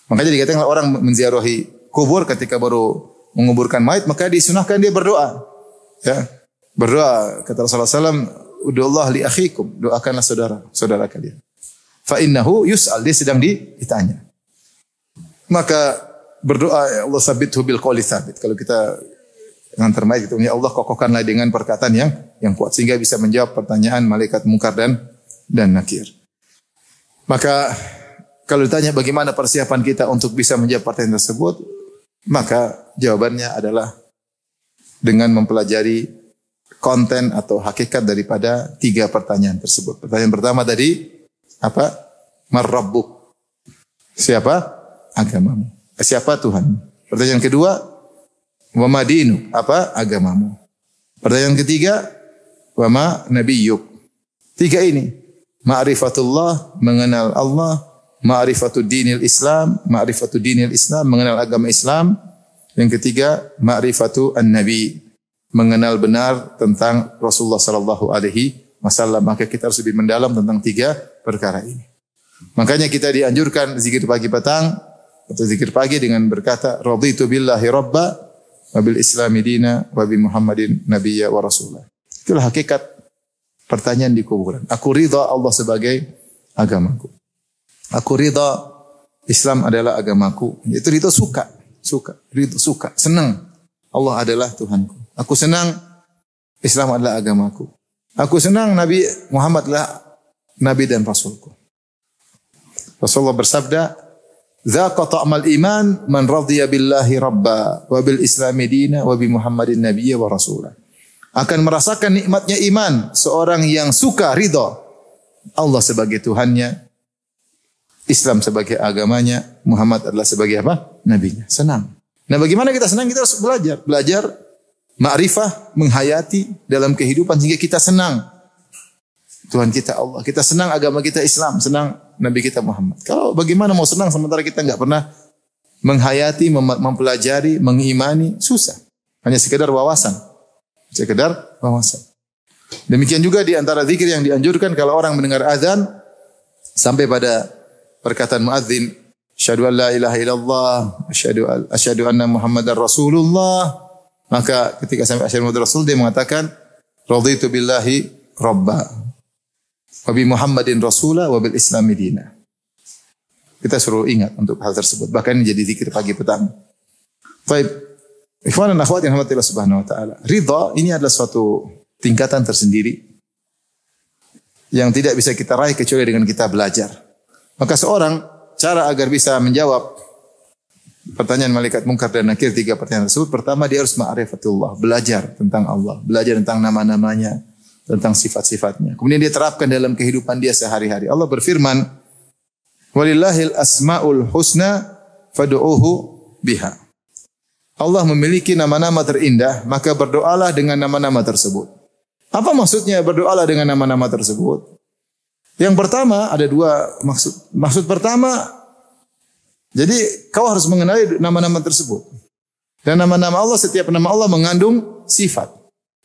Makanya dikatakan orang menziarahi kubur ketika baru menguburkan mayat, maka disunahkan dia berdoa. Ya, berdoa. Kata Rasulullah SAW, "Ud'ullah li akhikum." Doakanlah saudara kalian. Fa innahu yus'al, dia sedang ditanya. Maka berdoa, ya Allah sabithu bil qawli tsabit. Kalau kita dengan terbaik itu, ya Allah kokohkanlah dengan perkataan yang kuat sehingga bisa menjawab pertanyaan malaikat mungkar dan nakir. Maka kalau ditanya bagaimana persiapan kita untuk bisa menjawab pertanyaan tersebut, maka jawabannya adalah dengan mempelajari konten atau hakikat daripada 3 pertanyaan tersebut. Pertanyaan pertama tadi apa? Mar-Rabbuk. Siapa? Agamamu. Siapa Tuhan? Pertanyaan kedua, wa ma dinu, apa agamamu? Pertanyaan ketiga, wa ma nabiyyuk. 3 ini, ma'rifatullah, mengenal Allah, ma'rifatud dinil Islam, ma'rifatud dinil Islam, mengenal agama Islam. Yang ketiga, ma'rifatu an-nabi, mengenal benar tentang Rasulullah sallallahu alaihi wasallam. Maka kita harus lebih mendalam tentang 3 perkara ini. Makanya kita dianjurkan zikir pagi petang atau zikir pagi dengan berkata, raditu billahi rabba wa bil islami dina wa bi Muhammadin nabiyya wa rasulah. Itulah hakikat pertanyaan di kuburan. Aku ridha Allah sebagai agamaku. Aku ridha Islam adalah agamaku. Itu ridha ridha suka, senang Allah adalah Tuhanku. Aku senang Islam adalah agamaku. Aku senang Nabi Muhammad adalah Nabi dan Rasulku. Rasulullah bersabda, "Dzaqa ta'mal iman man radhiya billahi rabba wa bil islami dina wa bi Muhammadin nabiyya wa rasulah." Akan merasakan nikmatnya iman seorang yang suka ridha Allah sebagai Tuhannya, Islam sebagai agamanya, Muhammad adalah sebagai apa? Nabinya. Senang. Nah, bagaimana kita senang? Kita harus belajar ma'rifah, menghayati dalam kehidupan sehingga kita senang Tuhan kita Allah. Kita senang agama kita Islam, senang Nabi kita Muhammad. Kalau bagaimana mau senang sementara kita enggak pernah menghayati, mempelajari, mengimani, susah. Hanya sekedar wawasan. Demikian juga di antara zikir yang dianjurkan kalau orang mendengar azan sampai pada perkataan muadzin, asyhadu an la ilaha illallah, asyhadu anna Muhammadar Rasulullah. Maka ketika sampai asyhadu Muhammad Rasul, dia mengatakan raditu billahi rabba wa bi Muhammadin rasulah wa bil islami dina. Kita suruh ingat untuk hal tersebut. Bahkan ini jadi zikir pagi petang. Baik, ikhwan dan akhwat yang dirahmati Allah Subhanahu wa taala. Ridha ini adalah suatu tingkatan tersendiri yang tidak bisa kita raih kecuali dengan kita belajar. Maka seorang cara agar bisa menjawab pertanyaan malaikat mungkar dan nakir 3 pertanyaan tersebut, pertama dia harus ma'rifatullah, belajar tentang Allah, belajar tentang nama-namanya, tentang sifat-sifatnya. Kemudian dia terapkan dalam kehidupan dia sehari-hari. Allah berfirman, "Walillahil asmaul husna fad'uuhu biha." Allah memiliki nama-nama terindah, maka berdoalah dengan nama-nama tersebut. Apa maksudnya berdoalah dengan nama-nama tersebut? Yang pertama ada 2 maksud. Maksud pertama, jadi kau harus mengenali nama-nama tersebut. Dan nama-nama Allah, setiap nama Allah mengandung sifat.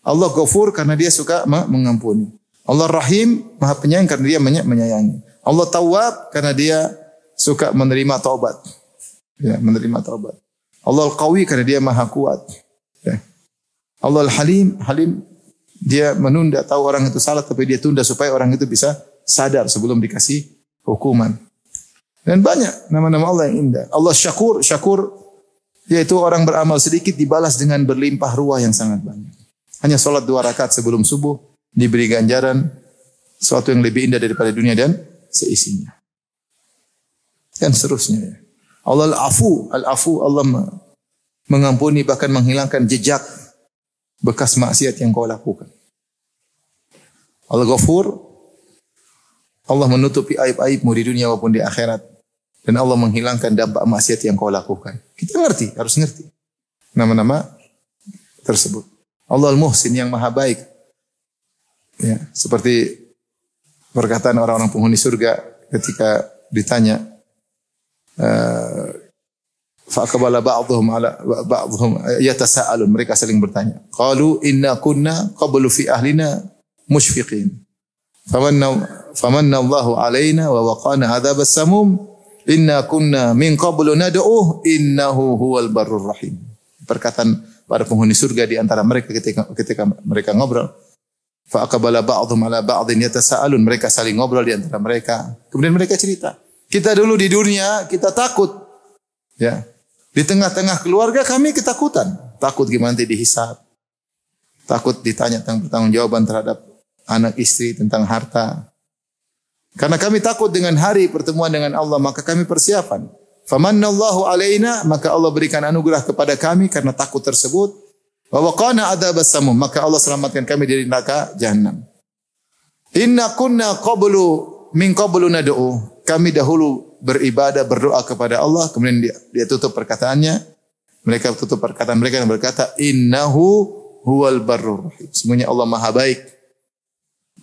Allah Ghafur karena dia suka mengampuni. Allah Rahim, Maha Penyayang karena dia menyayangi. Allah Tawwab karena dia suka menerima taubat. Ya, menerima taubat. Allah Al-Qawi karena dia Maha Kuat. Ya. Allah Al-Halim, dia menunda, tahu orang itu salah tapi dia tunda supaya orang itu bisa sadar sebelum dikasih hukuman. Dan banyak nama-nama Allah yang indah. Allah Syakur yaitu orang beramal sedikit dibalas dengan berlimpah ruah yang sangat banyak. Hanya salat 2 rakaat sebelum subuh diberi ganjaran sesuatu yang lebih indah daripada dunia dan seisinya. Dan seterusnya. Allah Al-Afu, Allah mengampuni bahkan menghilangkan jejak bekas maksiat yang kau lakukan. Allah Ghafur, Allah menutupi aib-aibmu di dunia maupun di akhirat. Dan Allah menghilangkan dampak maksiat yang kau lakukan. Kita harus ngerti nama-nama tersebut. Allah Al-Muhsin yang maha baik. Ya, seperti perkataan orang-orang penghuni surga ketika ditanya, faqabala ba'dhum yatasaalun, mereka saling bertanya. Qalu inna kunna qablu fi ahlina musyfiqin. Famanna Allahu alaina wa waqana adzabas samum. Inna kunna min qablu nad'uh innahu huwal barrur rahim. Perkataan para penghuni surga di antara mereka ketika mereka ngobrol, Fa aqbala ba'dhum ala ba'dhin yatasaalun. Mereka saling ngobrol di antara mereka. Kemudian mereka cerita. Kita dulu di dunia kita takut. Ya. Di tengah-tengah keluarga kami ketakutan. Takut gimana nanti dihisab. Takut ditanya tentang pertanggungjawaban terhadap anak istri, tentang harta. Karena kami takut dengan hari pertemuan dengan Allah, maka kami persiapan. Famannallahu alaina, maka Allah berikan anugerah kepada kami karena takut tersebut. Wa waqana adzabas samum, maka Allah selamatkan kami dari neraka jahanam. Inna kunna min qablu nad'u. Kami dahulu beribadah, berdoa kepada Allah, kemudian dia tutup perkataannya. Mereka tutup perkataan mereka dan berkata, innahu huwal barrur rahim. Sesungguhnya Allah Maha baik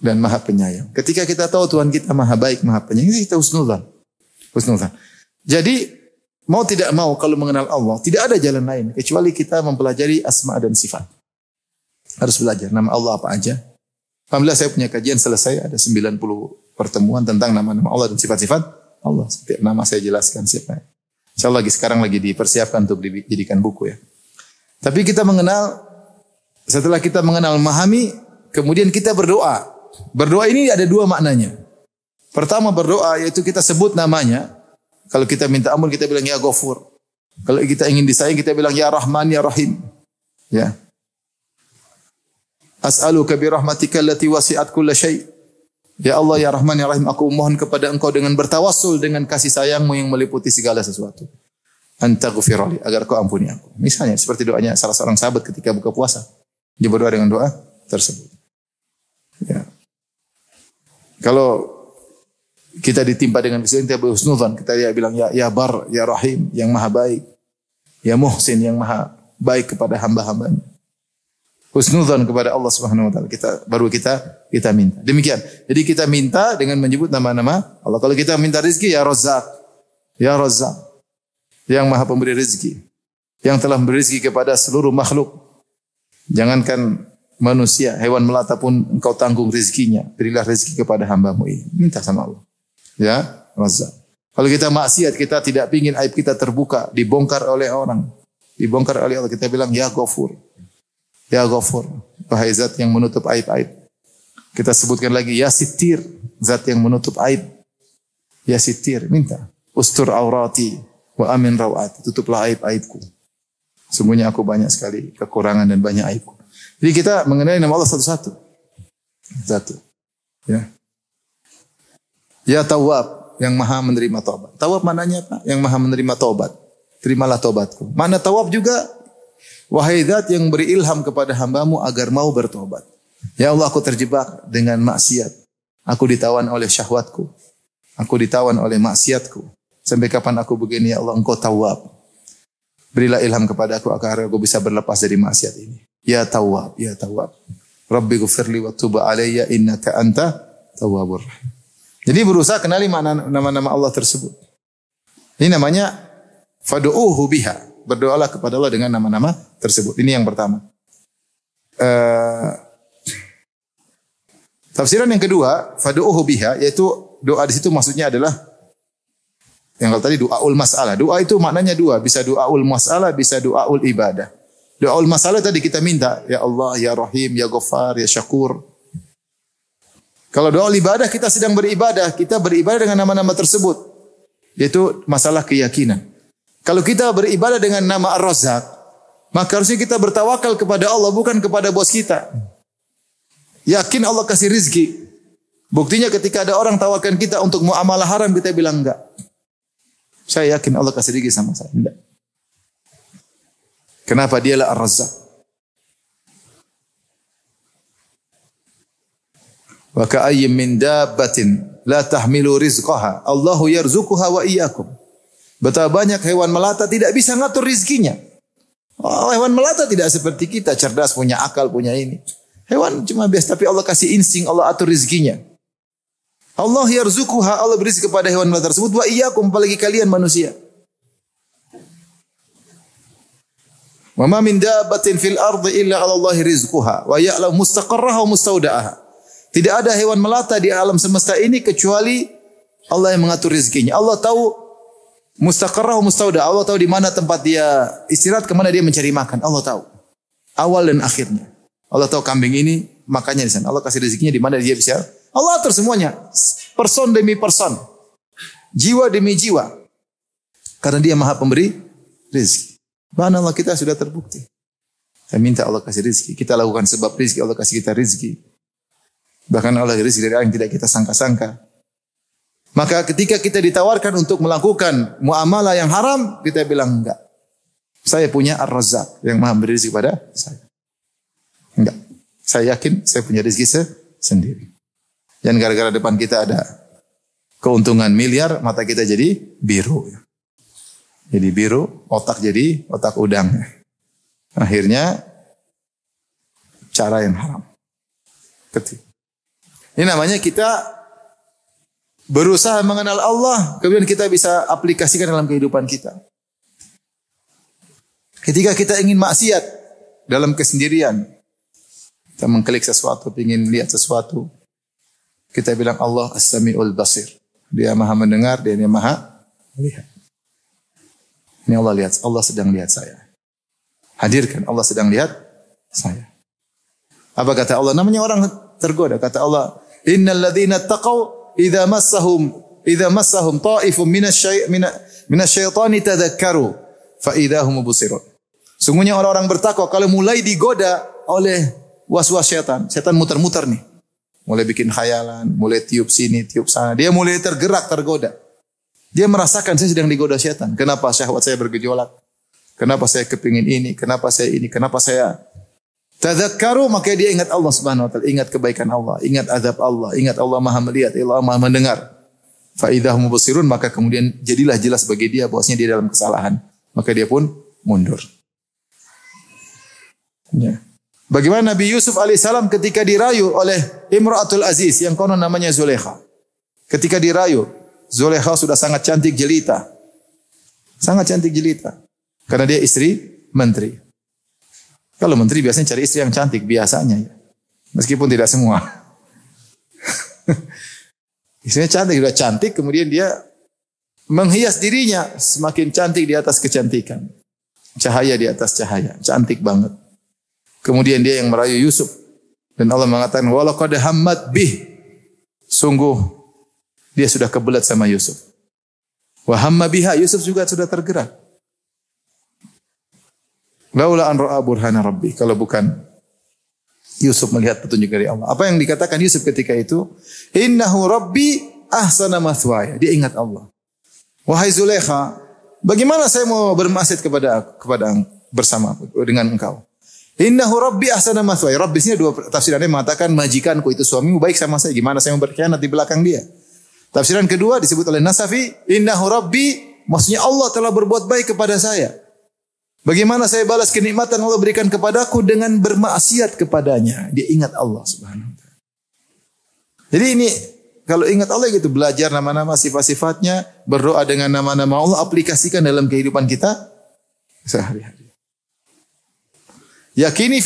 dan Maha penyayang. Ketika kita tahu Tuhan kita Maha baik, Maha penyayang, kita husnudzan. Husnudzan. Jadi mau tidak mau kalau mengenal Allah, tidak ada jalan lain kecuali kita mempelajari asma dan sifat. Harus belajar nama Allah apa aja. Alhamdulillah saya punya kajian selesai, ada 90 pertemuan tentang nama-nama Allah dan sifat-sifat Allah. Setiap nama saya jelaskan siapa. Insyaallah sekarang lagi dipersiapkan untuk dijadikan buku ya. Tapi kita mengenal, setelah kita mengenal, memahami, kemudian kita berdoa. Berdoa ini ada dua maknanya. Pertama berdoa yaitu kita sebut namanya. Kalau kita minta ampun kita bilang ya Ghafur. Kalau kita ingin disayang kita bilang ya Rahman ya Rahim. Ya. As'aluka bi rahmatika allati wasi'at kulla syai'. Ya Allah ya Rahman ya Rahim, aku mohon kepada Engkau dengan bertawassul dengan kasih sayang-Mu yang meliputi segala sesuatu. Anta ghafirali, agar Kau ampuni aku. Misalnya seperti doanya salah seorang sahabat ketika buka puasa. Dia berdoa dengan doa tersebut. Ya. Kalau kita ditimpa dengan kesalahan, kita berhusnudzan, kita bilang ya Bar, ya Rahim, yang Maha baik. Ya Muhsin, yang Maha baik kepada hamba-hambanya. Husnudzan kepada Allah Subhanahu wa taala. Kita minta. Demikian. Jadi kita minta dengan menyebut nama-nama Allah. Kalau kita minta rezeki ya Razzaq. Ya Razzaq. Yang Maha pemberi rezeki. Yang telah memberi rezeki kepada seluruh makhluk. Jangankan manusia, hewan melata pun Engkau tanggung rezekinya. Berilah rezeki kepada hamba-Mu ini. Minta sama Allah. Ya, Razzaq. Kalau kita maksiat, kita tidak ingin aib kita terbuka, dibongkar oleh orang. Dibongkar oleh Allah, kita bilang ya Ghafur. Ya Ghafur, wahai zat yang menutup aib-aib. Kita sebutkan lagi ya Sittir, zat yang menutup aib. Ya Sittir, minta. Ustur aurati wa amin rawati, tutuplah aib-aibku. Sungguhnya aku banyak sekali kekurangan dan banyak aibku. Jadi kita mengenai nama Allah satu-satu. Satu. Ya. Ya Tawwab, yang Maha menerima taubat. Tawwab maknanya apa? Yang Maha menerima taubat. Terimalah taubatku. Makna Tawwab juga wahai zat yang beri ilham kepada hamba-Mu agar mau bertobat. Ya Allah, aku terjebak dengan maksiat. Aku ditawan oleh syahwatku. Aku ditawan oleh maksiatku. Sampai kapan aku begini ya Allah, Engkau Tawwab. Berilah ilham kepada aku agar aku bisa berlepas dari maksiat ini. Ya Tawwab, ya Tawwab. Rabbi ghfirli wa tub alayya innaka anta tawwabur rahim. Jadi berusaha kenali makna nama-nama Allah tersebut. Ini namanya fadu'uhu biha. Berdoalah kepada Allah dengan nama-nama tersebut. Ini yang pertama. Tafsiran yang kedua, fadu'uhu biha, yaitu doa di situ maksudnya adalah yang kalau tadi doaul masalah. Doa itu maknanya dua, bisa doaul masalah, bisa doaul ibadah. Doaul masalah tadi kita minta, ya Allah, ya Rahim, ya Ghaffar, ya Syakur. Kalau doa ibadah kita sedang beribadah, kita beribadah dengan nama-nama tersebut. Yaitu masalah keyakinan. Kalau kita beribadah dengan nama Ar-Razzaq, maka harusnya kita bertawakal kepada Allah, bukan kepada bos kita. Yakin Allah kasih rizki. Buktinya ketika ada orang tawarkan kita untuk muamalah haram, kita bilang enggak. Saya yakin Allah kasih rizki sama saya. Enggak. Kenapa? Dialah Ar-Razzaq. Wa ka'ayyim min dabbatin la tahmilu rizqaha Allahu yarzuquha wa iyyakum. Betapa banyak hewan melata tidak bisa ngatur rizkinya. Oh, hewan melata tidak seperti kita, cerdas, punya akal, punya ini. Hewan cuma biasa, tapi Allah kasih insting, Allah atur rizkinya. Allah yarzuquha, Allah beri rezeki kepada hewan melata tersebut, wa iyyakum, apalagi kalian manusia. Wa ma min dabbatin fil ardi illa 'ala Allahi rizquha wa ya'lamu mustaqarraha wa mustawda'aha. Tidak ada hewan melata di alam semesta ini kecuali Allah yang mengatur rezekinya. Allah tahu mustaqarrah wa mustauda. Allah tahu di mana tempat dia istirahat, kemana dia mencari makan. Allah tahu. Awal dan akhirnya. Allah tahu kambing ini makannya di sana. Allah kasih rezekinya di mana dia bisa. Allah atur semuanya. Person demi person. Jiwa demi jiwa. Karena dia maha pemberi rezeki. Bahkan Allah kita sudah terbukti. Saya minta Allah kasih rezeki. Kita lakukan sebab rezeki, Allah kasih kita rezeki. Bahkan Allah rezeki dari yang tidak kita sangka-sangka. Maka ketika kita ditawarkan untuk melakukan muamalah yang haram, kita bilang enggak. Saya punya Ar-Razzaq yang maha memberi rezeki pada saya. Enggak. Saya yakin saya punya rezeki sendiri. Dan gara-gara depan kita ada keuntungan miliar, mata kita jadi biru. Jadi biru, otak jadi otak udang. Akhirnya cara yang haram. Ini namanya kita berusaha mengenal Allah, kemudian kita bisa aplikasikan dalam kehidupan kita. Ketika kita ingin maksiat dalam kesendirian, kita mengklik sesuatu, ingin lihat sesuatu, kita bilang Allah As-Sami'ul Basir. Dia maha mendengar, dia maha melihat. Ini Allah lihat, Allah sedang lihat saya. Hadirkan, Allah sedang lihat saya. Apa kata Allah? Namanya orang tergoda. Kata Allah, Innal ladzina taqaw idza massahum ta'ifun minasyaitani tadhakkaru fa idza hum mubsirun. Sungguhnya orang-orang bertakwa kalau mulai digoda oleh was-was setan, setan muter-muter nih. Mulai bikin khayalan, mulai tiup sini, tiup sana. Dia mulai tergerak, tergoda. Dia merasakan saya sedang digoda setan. Kenapa syahwat saya bergejolak? Kenapa saya kepingin ini? Kenapa saya ini? Kenapa saya tadzakkaru? Maka dia ingat Allah Subhanahu wa taala, ingat kebaikan Allah, ingat azab Allah, ingat Allah Maha melihat, Allah Maha mendengar. Fa idahum mubsirun, maka kemudian jadilah jelas bagi dia bahwasanya dia dalam kesalahan. Maka dia pun mundur. Ya. Bagaimana Nabi Yusuf alaihissalam ketika dirayu oleh Imra'atul Aziz yang konon namanya Zulaikha. Ketika dirayu, Zulaikha sudah sangat cantik jelita. Sangat cantik jelita. Karena dia istri menteri. Kalau menteri biasanya cari istri yang cantik biasanya ya. Meskipun tidak semua. Istrinya cantik, sudah cantik, kemudian dia menghias dirinya semakin cantik di atas kecantikan. Cahaya di atas cahaya, cantik banget. Kemudian dia yang merayu Yusuf. Dan Allah mengatakan, walaqad hammat bih. Sungguh dia sudah kebelat sama Yusuf. Wa hamma biha, Yusuf juga sudah tergerak. Laula an ra'a burhana rabbi, kalau bukan Yusuf melihat petunjuk dari Allah. Apa yang dikatakan Yusuf ketika itu? Innahu rabbi ahsana mathwaya. Dia ingat Allah. Wahai Zulaikha, bagaimana saya mau bermaksiat kepada bersama dengan engkau? Innahu rabbi ahsana mathwaya. Rabbi sini dua tafsirannya mengatakan majikanku itu suamimu baik sama saya. Gimana saya mau berkhianat di belakang dia? Tafsiran kedua disebut oleh Nasafi, innahu rabbi, maksudnya Allah telah berbuat baik kepada saya. Bagaimana saya balas kenikmatan Allah berikan kepadaku dengan bermaksiat kepadanya. Dia ingat Allah Subhanahu wa taala. Jadi ini kalau ingat Allah gitu, belajar nama-nama sifat-sifatnya, berdoa dengan nama-nama Allah, aplikasikan dalam kehidupan kita sehari-hari. Yakini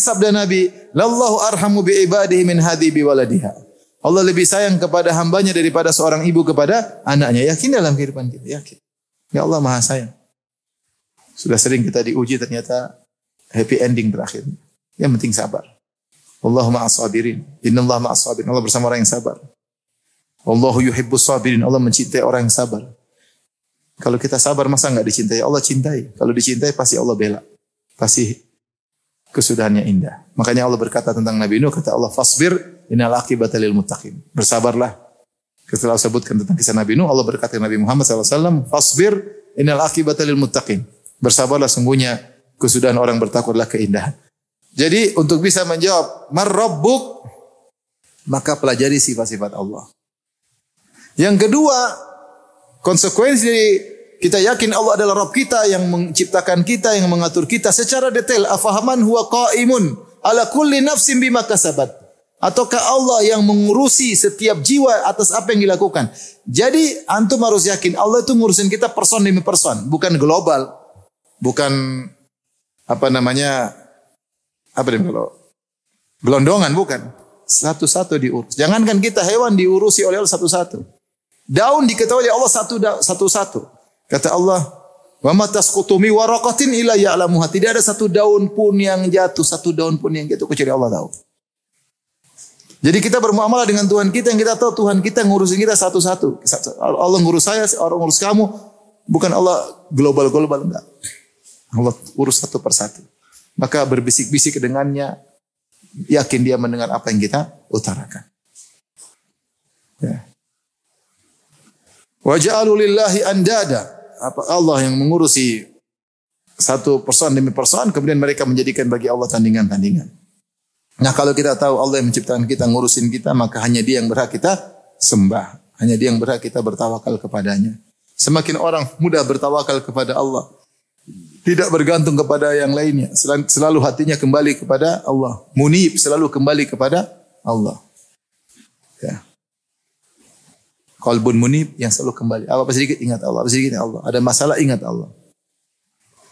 sabda Nabi, lallahu arhamu bi ibadihi min hadi bi waladiha. Allah lebih sayang kepada hambanya daripada seorang ibu kepada anaknya. Yakin dalam kehidupan kita, yakin. Ya Allah Maha sayang. Sudah sering kita diuji, ternyata happy ending terakhir. Yang penting sabar. Wallahu ma'as sabirin. Innallaha ma'as sabirin. Allah bersama orang yang sabar. Wallahu yuhibbus sabirin. Allah mencintai orang yang sabar. Kalau kita sabar masa enggak dicintai? Allah cintai. Kalau dicintai pasti Allah bela. Pasti kesudahannya indah. Makanya Allah berkata tentang Nabi Nuh, kata Allah, fasbir innal aqibata lil muttaqin. Bersabarlah. Setelah sebutkan tentang kisah Nabi Nuh, Allah berkata kepada Nabi Muhammad SAW, fasbir innal aqibata lil muttaqin. Bersabarlah, sungguhnya kesudahan orang bertakwa adalah keindahan. Jadi untuk bisa menjawab man rabbuk, maka pelajari sifat-sifat Allah. Yang kedua, konsekuensi kita yakin Allah adalah Rabb kita yang menciptakan kita, yang mengatur kita secara detail. Afahaman huwa qaimun ala kulli nafsin bima kasabat. Ataukah Allah yang mengurusi setiap jiwa atas apa yang dilakukan? Jadi antum harus yakin Allah itu ngurusin kita person demi person, bukan global. Bukan kalau gelondongan, bukan. Satu-satu diurus. Jangankan kita, hewan diurusi oleh Allah satu-satu. Daun diketahui oleh Allah satu-satu. Kata Allah, wa ma tasqutu mi waraqatin illa ya'lamuha. Tidak ada satu daun pun yang jatuh kecuali Allah tahu. Jadi kita bermuamalah dengan Tuhan kita yang kita tahu Tuhan kita ngurusin kita satu-satu. Allah ngurus saya, orang ngurus kamu. Bukan Allah global-global, enggak. Allah urus satu persatu. Maka berbisik-bisik dengannya, yakin dia mendengar apa yang kita utarakan. Ya. Wa ja'alu lillahi andada. Apa Allah yang mengurusi satu persoalan demi persoalan, kemudian mereka menjadikan bagi Allah tandingan-tandingan. Nah, kalau kita tahu Allah yang menciptakan kita, ngurusin kita, maka hanya Dia yang berhak kita sembah. Hanya Dia yang berhak kita bertawakal kepadanya. Semakin orang mudah bertawakal kepada Allah, tidak bergantung kepada yang lainnya, selalu hatinya kembali kepada Allah. Munib, selalu kembali kepada Allah. Ya. Qalbun munib, yang selalu kembali. Apa sedikit ingat Allah, apa sedikit ingat Allah. Ada masalah ingat Allah.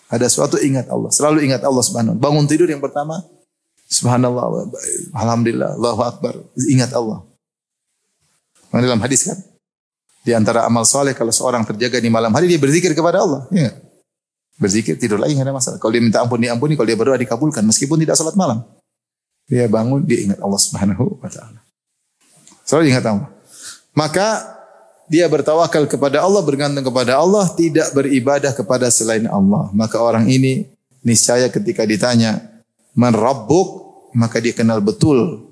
Ada sesuatu ingat Allah. Selalu ingat Allah Subhanahu. Bangun tidur yang pertama, Subhanallah, Alhamdulillah, Allahu Akbar. Ingat Allah. Dalam hadis kan, di antara amal soleh kalau seorang terjaga di malam hari dia berzikir kepada Allah. Ya. Berzikir tidur lagi nggak ada masalah. Kalau dia minta ampun diampuni, kalau dia berdoa dikabulkan meskipun tidak salat malam. Dia bangun dia ingat Allah Subhanahu wa taala. Selalu ingat Allah. Maka dia bertawakal kepada Allah, bergantung kepada Allah, tidak beribadah kepada selain Allah. Maka orang ini niscaya ketika ditanya man rabbuk, maka dia kenal betul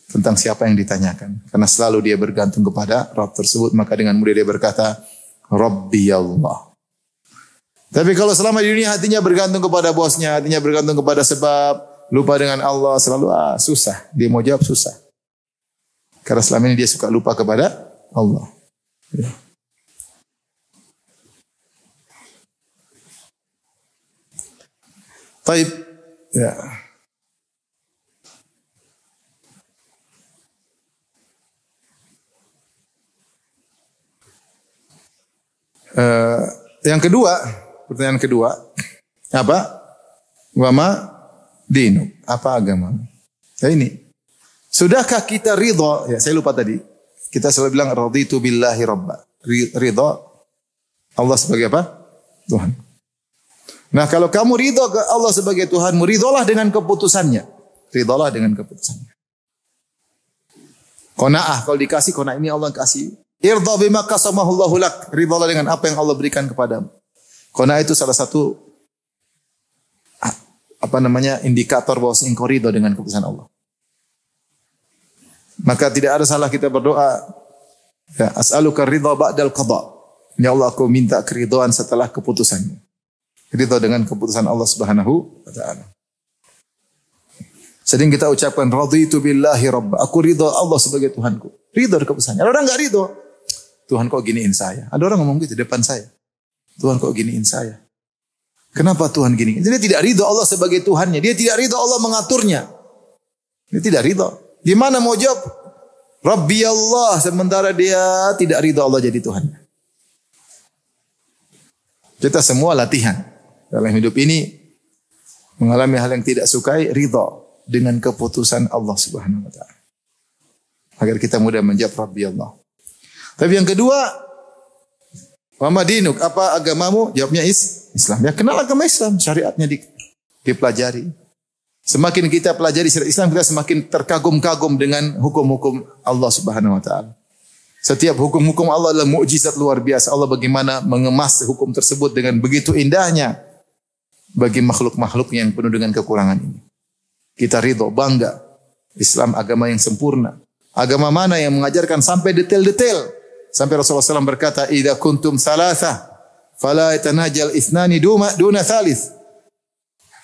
tentang siapa yang ditanyakan. Karena selalu dia bergantung kepada Rabb tersebut. Maka dengan mudah dia berkata, Rabbi Allah. Tapi kalau selama di dunia hatinya bergantung kepada bosnya, hatinya bergantung kepada sebab, lupa dengan Allah, selalu susah. Dia mau jawab susah. Karena selama ini dia suka lupa kepada Allah. Ya. Taib. Ya. Yang kedua, pertanyaan kedua, apa? Wama dinu, apa agama? Ya ini. Sudahkah kita ridha? Ya, saya lupa tadi. Kita selalu bilang raditu billahi rabba. Ridha Allah sebagai apa? Tuhan. Nah, kalau kamu ridha ke Allah sebagai Tuhanmu, ridhalah dengan keputusannya. Ridhalah dengan keputusannya. Qanaah, kalau dikasih qanaah ini Allah kasih. Irda bima qasamahu Allahu lak. Ridhalah dengan apa yang Allah berikan kepadamu. Qanaah itu salah satu indikator bahwa engkau ridha dengan keputusan Allah. Maka tidak ada salah kita berdoa, ya, as'aluka ridha ba'dal qada. Ya Allah, aku minta keridhaan setelah keputusanmu. Ridha dengan keputusan Allah Subhanahu wa taala. Sering kita ucapkan raditu billahi rabb. Aku ridha Allah sebagai Tuhanku. Ridha dengan keputusannya. Ada orang enggak ridha. Tuhan kok giniin saya? Ada orang ngomong gitu di depan saya. Tuhan kok giniin saya? Kenapa Tuhan gini? Dia tidak ridha Allah sebagai Tuhannya. Dia tidak ridha Allah mengaturnya. Dia tidak ridha. Gimana mau jawab? Rabbi Allah sementara dia tidak ridha Allah jadi Tuhannya. Kita semua latihan dalam hidup ini mengalami hal yang tidak sukai, ridha dengan keputusan Allah Subhanahu wa taala. Agar kita mudah menjawab Rabbi Allah. Tapi yang kedua, wa madinuk, apa agamamu? Jawabnya Islam. Ya, kenal agama Islam, syariatnya dipelajari. Semakin kita pelajari syariat Islam, kita semakin terkagum-kagum dengan hukum-hukum Allah Subhanahu wa taala. Setiap hukum-hukum Allah adalah mukjizat luar biasa. Allah bagaimana mengemas hukum tersebut dengan begitu indahnya bagi makhluk-makhluk yang penuh dengan kekurangan ini. Kita ridho, bangga. Islam agama yang sempurna. Agama mana yang mengajarkan sampai detail-detail. Sampai Rasulullah SAW berkata, "Idza kuntum thalatha, fala yatanajal ithnani duna thalith.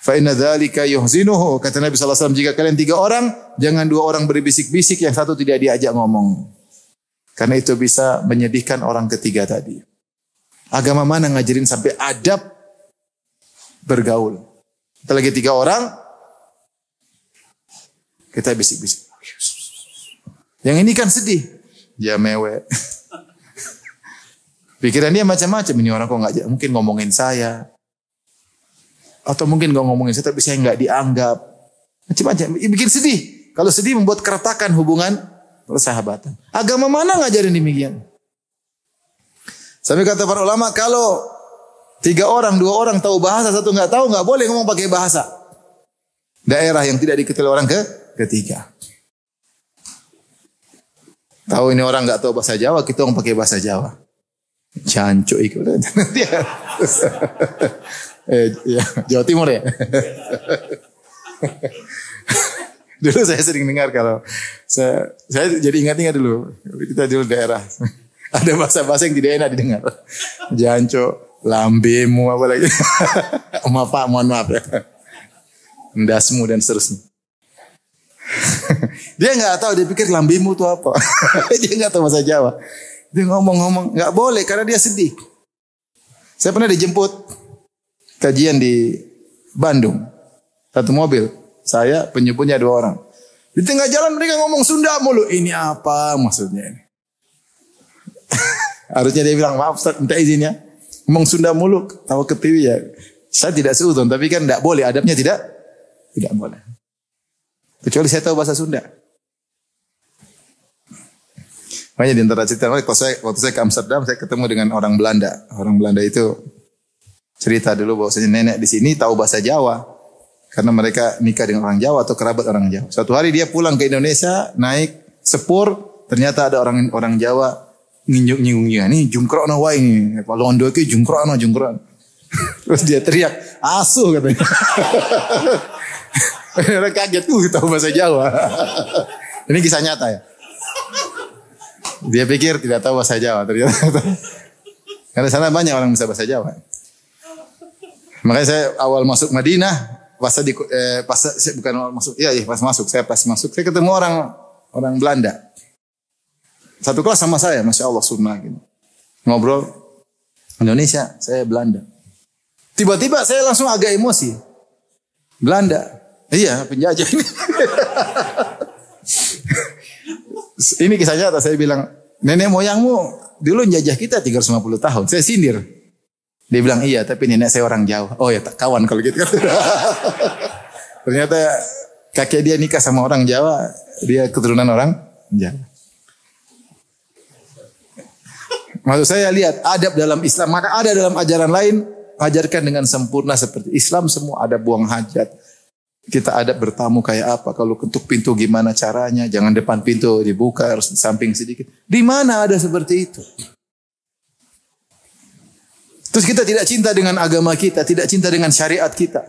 Fa inna dzalika yuhzinuhu." Kata Nabi SAW, jika kalian 3 orang, jangan 2 orang berbisik-bisik, yang satu tidak diajak ngomong. Karena itu bisa menyedihkan orang ketiga tadi. Agama mana ngajarin sampai adab bergaul? Kita lagi 3 orang, kita bisik-bisik. Yang ini kan sedih. Dia mewek. Pikiran dia macam-macam. Ini orang kok nggak mungkin ngomongin saya. Atau mungkin nggak ngomongin saya tapi saya nggak dianggap. Macam-macam. Bikin sedih. Kalau sedih membuat keretakan hubungan persahabatan. Agama mana ngajarin demikian? Sampai kata para ulama, kalau 3 orang, 2 orang tahu bahasa, 1 nggak tahu, nggak boleh ngomong pakai bahasa daerah yang tidak diketahui orang ketiga. Tahu ini orang nggak tahu bahasa Jawa, kita orang pakai bahasa Jawa. Jancuk itu. Dia. Ya, Jawa Timur ya. Dulu saya sering dengar kalau saya jadi ingat-ingat dulu. Kita dulu daerah ada bahasa-bahasa yang tidak enak didengar. Jancuk, lambemu apa lagi. Maaf Pak, mohon maaf ya. Ndasmu dan seterusnya. Dia nggak tahu, dia pikir lambemu itu apa. Dia nggak tahu bahasa Jawa. Dia ngomong-ngomong, nggak boleh karena dia sedih. Saya pernah dijemput kajian di Bandung, satu mobil, saya penyebutnya 2 orang. Di tengah jalan mereka ngomong Sunda mulu. Ini apa maksudnya ini? Harusnya dia bilang maaf Ustaz, minta izin ya. Ngomong Sunda mulu, tahu ke TV ya. Saya tidak seudon, tapi kan tidak boleh, adabnya tidak boleh. Kecuali saya tahu bahasa Sunda. Makanya di antara cerita waktu saya ke Amsterdam, saya ketemu dengan orang Belanda. Orang Belanda itu cerita dulu bahwasanya nenek di sini tahu bahasa Jawa karena mereka nikah dengan orang Jawa atau kerabat orang Jawa. Suatu hari dia pulang ke Indonesia, naik sepur, ternyata ada orang Jawa nginjuk-nyingungnya. Ini jungkrokno wae ini. Pak Londo iki jungkrokno. Terus dia teriak, "Asuh," katanya. Orang kaget, tahu bahasa Jawa. Ini kisah nyata ya. Dia pikir tidak tahu bahasa Jawa, ternyata. Karena sana banyak orang bisa bahasa Jawa. Makanya saya awal masuk Madinah, pas masuk, saya ketemu orang Belanda. Satu kelas sama saya, Masya Allah, sunnah gitu. Ngobrol Indonesia, saya Belanda. Tiba-tiba saya langsung agak emosi. Belanda, iya penjajah ini. Ini kisah nyata, saya bilang, nenek moyangmu dulu menjajah kita 350 tahun. Saya sindir. Dia bilang, iya, tapi nenek saya orang Jawa. Oh ya, kawan kalau gitu. Ternyata kakek dia nikah sama orang Jawa, dia keturunan orang Jawa. Maksud saya lihat adab dalam Islam, maka ada dalam ajaran lain, ajarkan dengan sempurna seperti Islam semua ada buang hajat. Kita adab bertamu kayak apa? Kalau ketuk pintu gimana caranya? Jangan depan pintu dibuka, harus di samping sedikit. Di mana ada seperti itu? Terus kita tidak cinta dengan agama kita, tidak cinta dengan syariat kita.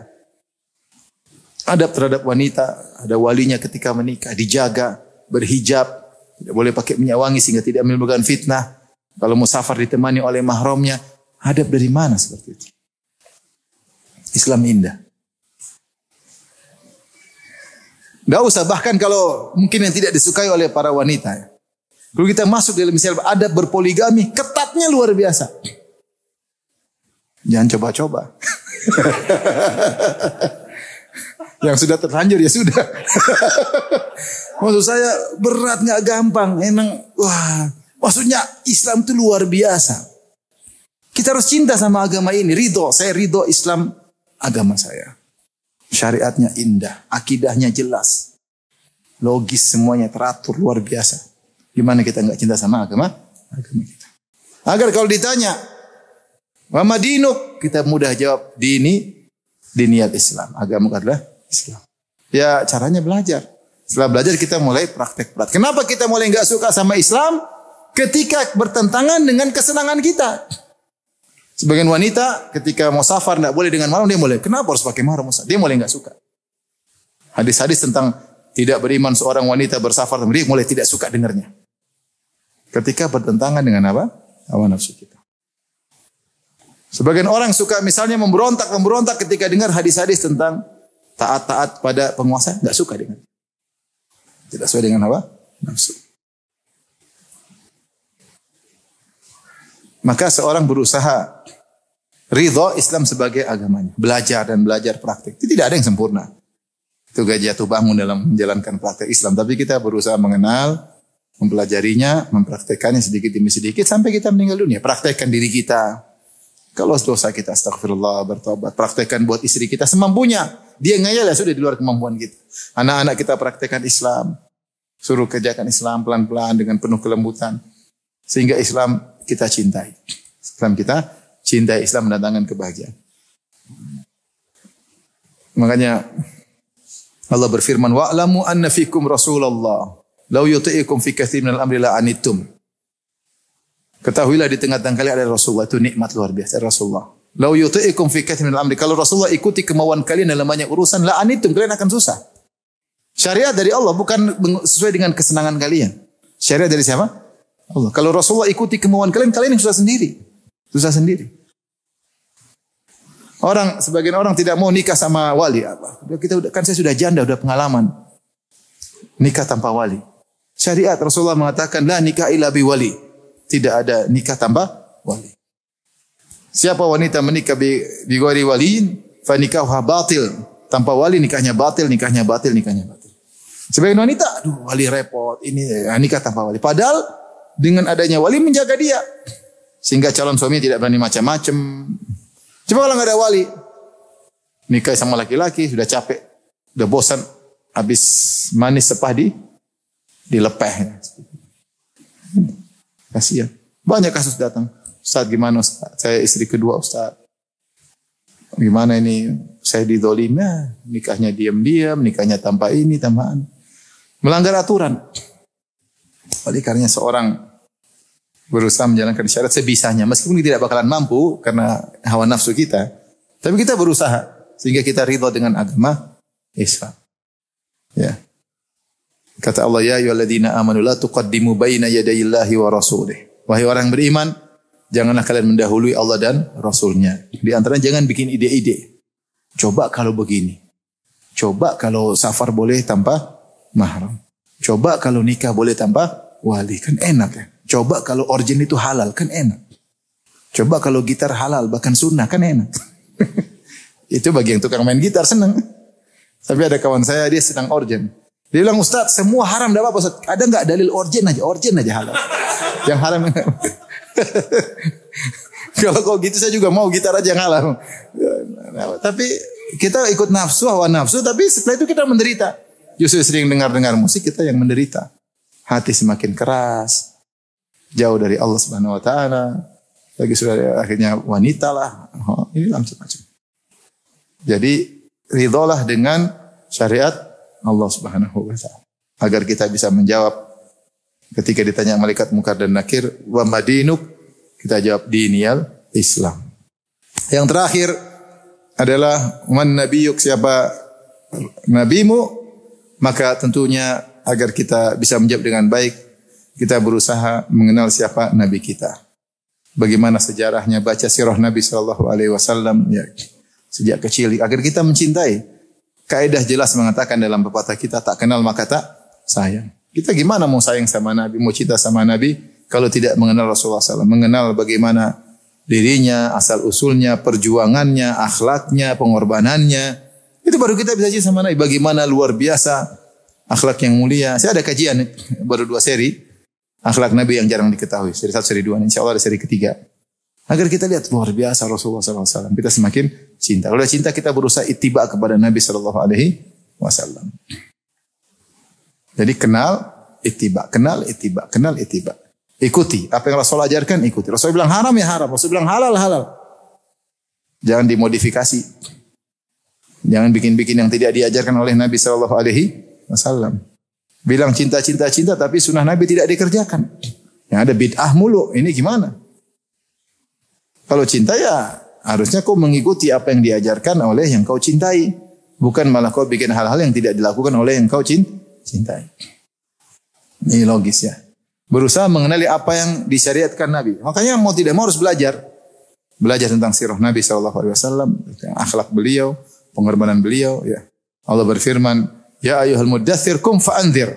Adab terhadap wanita, ada walinya ketika menikah, dijaga, berhijab, tidak boleh pakai minyak wangi sehingga tidak menimbulkan fitnah. Kalau musafar ditemani oleh mahramnya, adab dari mana seperti itu? Islam indah. Gak usah, bahkan kalau mungkin yang tidak disukai oleh para wanita. Kalau kita masuk dalam misalnya adab berpoligami, ketatnya luar biasa. Jangan coba-coba. Yang sudah terlanjur ya sudah. Maksud saya berat gak gampang. Emang wah, maksudnya Islam itu luar biasa. Kita harus cinta sama agama ini. Ridho, saya ridho Islam agama saya. Syariatnya indah, akidahnya jelas, logis, semuanya teratur, luar biasa. Gimana kita nggak cinta sama agama kita? Agar kalau ditanya, wa madinuk, kita mudah jawab, diniyat Islam. Agama adalah Islam. Ya caranya belajar. Setelah belajar kita mulai praktek. Kenapa kita mulai nggak suka sama Islam? Ketika bertentangan dengan kesenangan kita. Sebagian wanita ketika mau safar tidak boleh dengan mahram, dia boleh. Kenapa harus pakai mahram? Dia mulai nggak suka. Hadis-hadis tentang tidak beriman seorang wanita bersafar, dia mulai tidak suka dengarnya. Ketika bertentangan dengan apa? Hawa nafsu kita. Sebagian orang suka misalnya memberontak ketika dengar hadis-hadis tentang taat-taat pada penguasa, nggak suka dengar. Tidak sesuai dengan hawa nafsu. Maka seorang berusaha ridho Islam sebagai agamanya. Belajar dan belajar praktik. Itu tidak ada yang sempurna. Itu gak jatuh bangun dalam menjalankan praktik Islam. Tapi kita berusaha mengenal, mempelajarinya, mempraktekannya sedikit demi sedikit sampai kita meninggal dunia. Praktekkan diri kita. Kalau dosa kita astagfirullah, bertobat. Praktekkan buat istri kita semampunya. Dia ngayal ya sudah di luar kemampuan kita. Anak-anak kita praktekkan Islam. Suruh kerjakan Islam pelan-pelan dengan penuh kelembutan. Sehingga Islam kita cintai. Islam kita cintai, Islam mendatangkan kebahagiaan. Makanya Allah berfirman, wa'lamu anna fikum Rasulullah. "Lau yuti'ikum fi katsirin minal amri la anittum." Ketahuilah di tengah-tengah kalian ada Rasulullah, itu nikmat luar biasa Rasulullah. "Lau yuti'ikum fi katsirin minal amri." Kalau Rasulullah ikuti kemauan kalian dalam banyak urusan, la anittum, kalian akan susah. Syariat dari Allah, bukan sesuai dengan kesenangan kalian. Syariat dari siapa? Allah. Kalau Rasulullah ikuti kemauan kalian, kalian yang susah sendiri. Susah sendiri. Sebagian orang tidak mau nikah sama wali. Saya sudah janda, sudah pengalaman. Nikah tanpa wali. Syariat Rasulullah mengatakan, la nikah illa bi wali. Tidak ada nikah tanpa wali. Siapa wanita menikah bi ghairi waliin, fa nikahuha batil. Tanpa wali nikahnya batil, nikahnya batil, nikahnya batil. Sebagian wanita, aduh wali repot, ini nikah tanpa wali. Padahal dengan adanya wali menjaga dia. Sehingga calon suami tidak berani macam-macam. Cuma kalau nggak ada wali, nikah sama laki-laki, sudah capek, sudah bosan, habis manis sepah dilepeh. Kasihan. Banyak kasus datang. Ustaz gimana Ustaz? Saya istri kedua Ustaz. Gimana ini? Saya didolim, nikahnya diam-diam, nikahnya tanpa ini, tanpa anu. Melanggar aturan. Oleh karenanya seorang berusaha menjalankan syariat sebisanya, meskipun tidak bakalan mampu karena hawa nafsu kita, tapi kita berusaha sehingga kita ridha dengan agama Islam. Ya. Kata Allah, ya ayyuhalladzina amanu la tuqaddimu baina yadayillahi wa rasulih. Wahai orang beriman, janganlah kalian mendahului Allah dan Rasulnya. Di antaranya jangan bikin ide-ide. Coba kalau begini. Coba kalau safar boleh tanpa mahram. Coba kalau nikah boleh tanpa wali. Kan enak ya. Coba kalau organ itu halal, kan enak. Coba kalau gitar halal, bahkan sunnah, kan enak. Itu bagi yang tukang main gitar, senang. Tapi ada kawan saya, dia sedang organ. Dia bilang, Ustaz, semua haram, tidak apa-apa Ustaz. Ada nggak dalil organ aja halal. Yang haram. Kalau kau gitu saya juga mau gitar aja yang halal. Tapi kita ikut nafsu, hawa nafsu, tapi setelah itu kita menderita. Justru sering dengar-dengar musik, kita yang menderita. Hati semakin keras. Jauh dari Allah Subhanahu wa taala. Lagi sudah akhirnya wanita lah. Ini macam-macam. Jadi ridholah dengan syariat Allah Subhanahu wa taala. Agar kita bisa menjawab ketika ditanya malaikat Munkar dan Nakir, wa madinuk, kita jawab diniyal Islam. Yang terakhir adalah man nabiyuk, siapa nabimu, maka tentunya agar kita bisa menjawab dengan baik, kita berusaha mengenal siapa Nabi kita. Bagaimana sejarahnya, baca sirah Nabi SAW ya, sejak kecil. Agar kita mencintai. Kaidah jelas mengatakan dalam pepatah kita, tak kenal maka tak sayang. Kita gimana mau sayang sama Nabi, mau cinta sama Nabi, kalau tidak mengenal Rasulullah SAW. Mengenal bagaimana dirinya, asal-usulnya, perjuangannya, akhlaknya, pengorbanannya. Itu baru kita bisa cinta sama Nabi. Bagaimana luar biasa akhlak yang mulia. Saya ada kajian, baru 2 seri. Akhlak Nabi yang jarang diketahui. Seri 1, seri 2. Insya Allah ada seri ketiga. Agar kita lihat luar biasa Rasulullah SAW. Kita semakin cinta. Kalau cinta kita berusaha ittiba kepada Nabi SAW. Jadi kenal ittiba. Kenal ittiba. Kenal ittiba. Ikuti. Apa yang Rasul ajarkan, ikuti. Rasul bilang haram ya haram. Rasul bilang halal halal. Jangan dimodifikasi. Jangan bikin-bikin yang tidak diajarkan oleh Nabi SAW. Bilang cinta, tapi sunnah Nabi tidak dikerjakan. Yang ada bid'ah mulu. Ini gimana? Kalau cinta ya harusnya kau mengikuti apa yang diajarkan oleh yang kau cintai. Bukan malah kau bikin hal-hal yang tidak dilakukan oleh yang kau cintai. Ini logis ya. Berusaha mengenali apa yang disyariatkan Nabi. Makanya mau tidak mau harus belajar. Belajar tentang sirah Nabi SAW. Akhlak beliau, pengorbanan beliau. Ya. Allah berfirman, ya ayyuhal muddathir kum fa'anzir.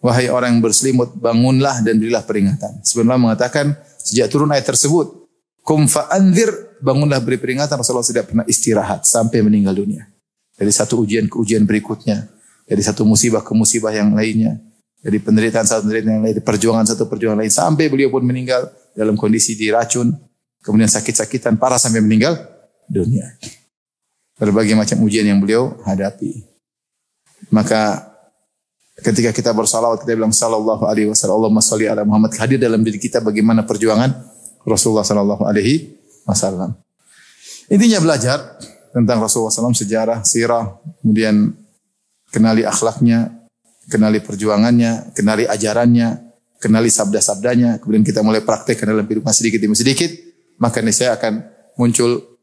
Wahai orang yang berselimut, bangunlah dan berilah peringatan. Sebenarnya mengatakan sejak turun ayat tersebut, kum fa'anzir, bangunlah beri peringatan. Rasulullah tidak pernah istirahat sampai meninggal dunia. Dari satu ujian ke ujian berikutnya, dari satu musibah ke musibah yang lainnya, dari penderitaan satu penderitaan yang lain, dari perjuangan satu perjuangan lain, sampai beliau pun meninggal dalam kondisi diracun, kemudian sakit-sakitan parah sampai meninggal dunia. Berbagai macam ujian yang beliau hadapi. Maka ketika kita bersalawat, kita bilang sallallahu alaihi wasallam, Allahumma shalli ala Muhammad, hadir dalam diri kita bagaimana perjuangan Rasulullah sallallahu alaihi wasallam. Intinya belajar tentang Rasulullah SAW, sejarah, sirah, kemudian kenali akhlaknya, kenali perjuangannya, kenali ajarannya, kenali sabda-sabdanya, kemudian kita mulai praktekkan dalam kehidupan sedikit demi sedikit, maka niscaya akan muncul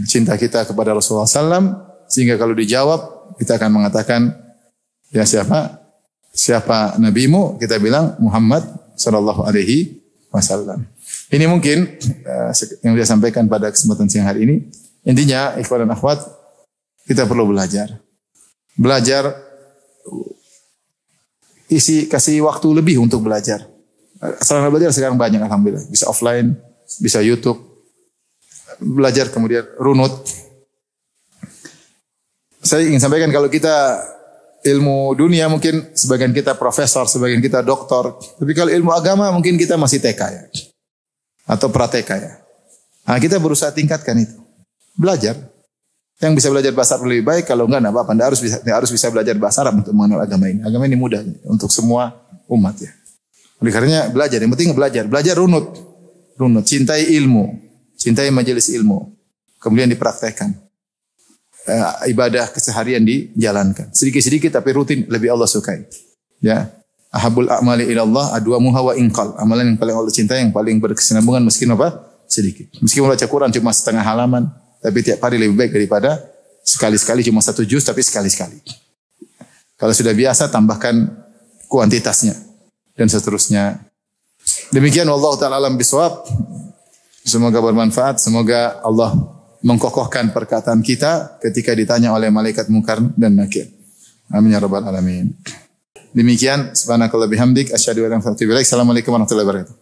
cinta kita kepada Rasulullah SAW, sehingga kalau dijawab kita akan mengatakan, ya siapa nabimu? Kita bilang Muhammad sallallahu alaihi wasallam. Ini mungkin yang saya sampaikan pada kesempatan siang hari ini. Intinya, ikhwan dan akhwat, kita perlu belajar. Belajar, kasih waktu lebih untuk belajar. Sarana belajar sekarang banyak, alhamdulillah. Bisa offline, bisa YouTube. Belajar kemudian runut. Saya ingin sampaikan kalau kita ilmu dunia mungkin sebagian kita profesor, sebagian kita doktor. Tapi kalau ilmu agama mungkin kita masih TK ya. Atau pra-TK ya. Nah, kita berusaha tingkatkan itu. Belajar. Yang bisa belajar bahasa Arab lebih baik, kalau enggak apa-apa. Anda harus bisa belajar bahasa Arab untuk mengenal agama ini. Agama ini mudah untuk semua umat ya. Oleh karenanya belajar, yang penting belajar. Belajar runut. Runut, cintai ilmu. Cintai majelis ilmu. Kemudian dipraktekkan. Ibadah keseharian dijalankan. Sedikit-sedikit tapi rutin lebih Allah sukai. Ya. Ahabul a'mali ilallah adwamuha wa inqal. Amalan yang paling Allah cintai, yang paling berkesinambungan meskipun apa? Sedikit. Meskipun baca Quran cuma setengah halaman, tapi tiap hari lebih baik daripada sekali-sekali cuma 1 juz tapi sekali-sekali. Kalau sudah biasa tambahkan kuantitasnya dan seterusnya. Demikian wallahu taala alam bisawab. Semoga bermanfaat, semoga Allah mengkokohkan perkataan kita ketika ditanya oleh malaikat Munkar dan Nakir. Amin ya rabbal alamin. Demikian subhanakallah bihamdik asyhadu an la ilaha illa anta astaghfiruka wa atubu ilaik. Assalamualaikum warahmatullahi wabarakatuh.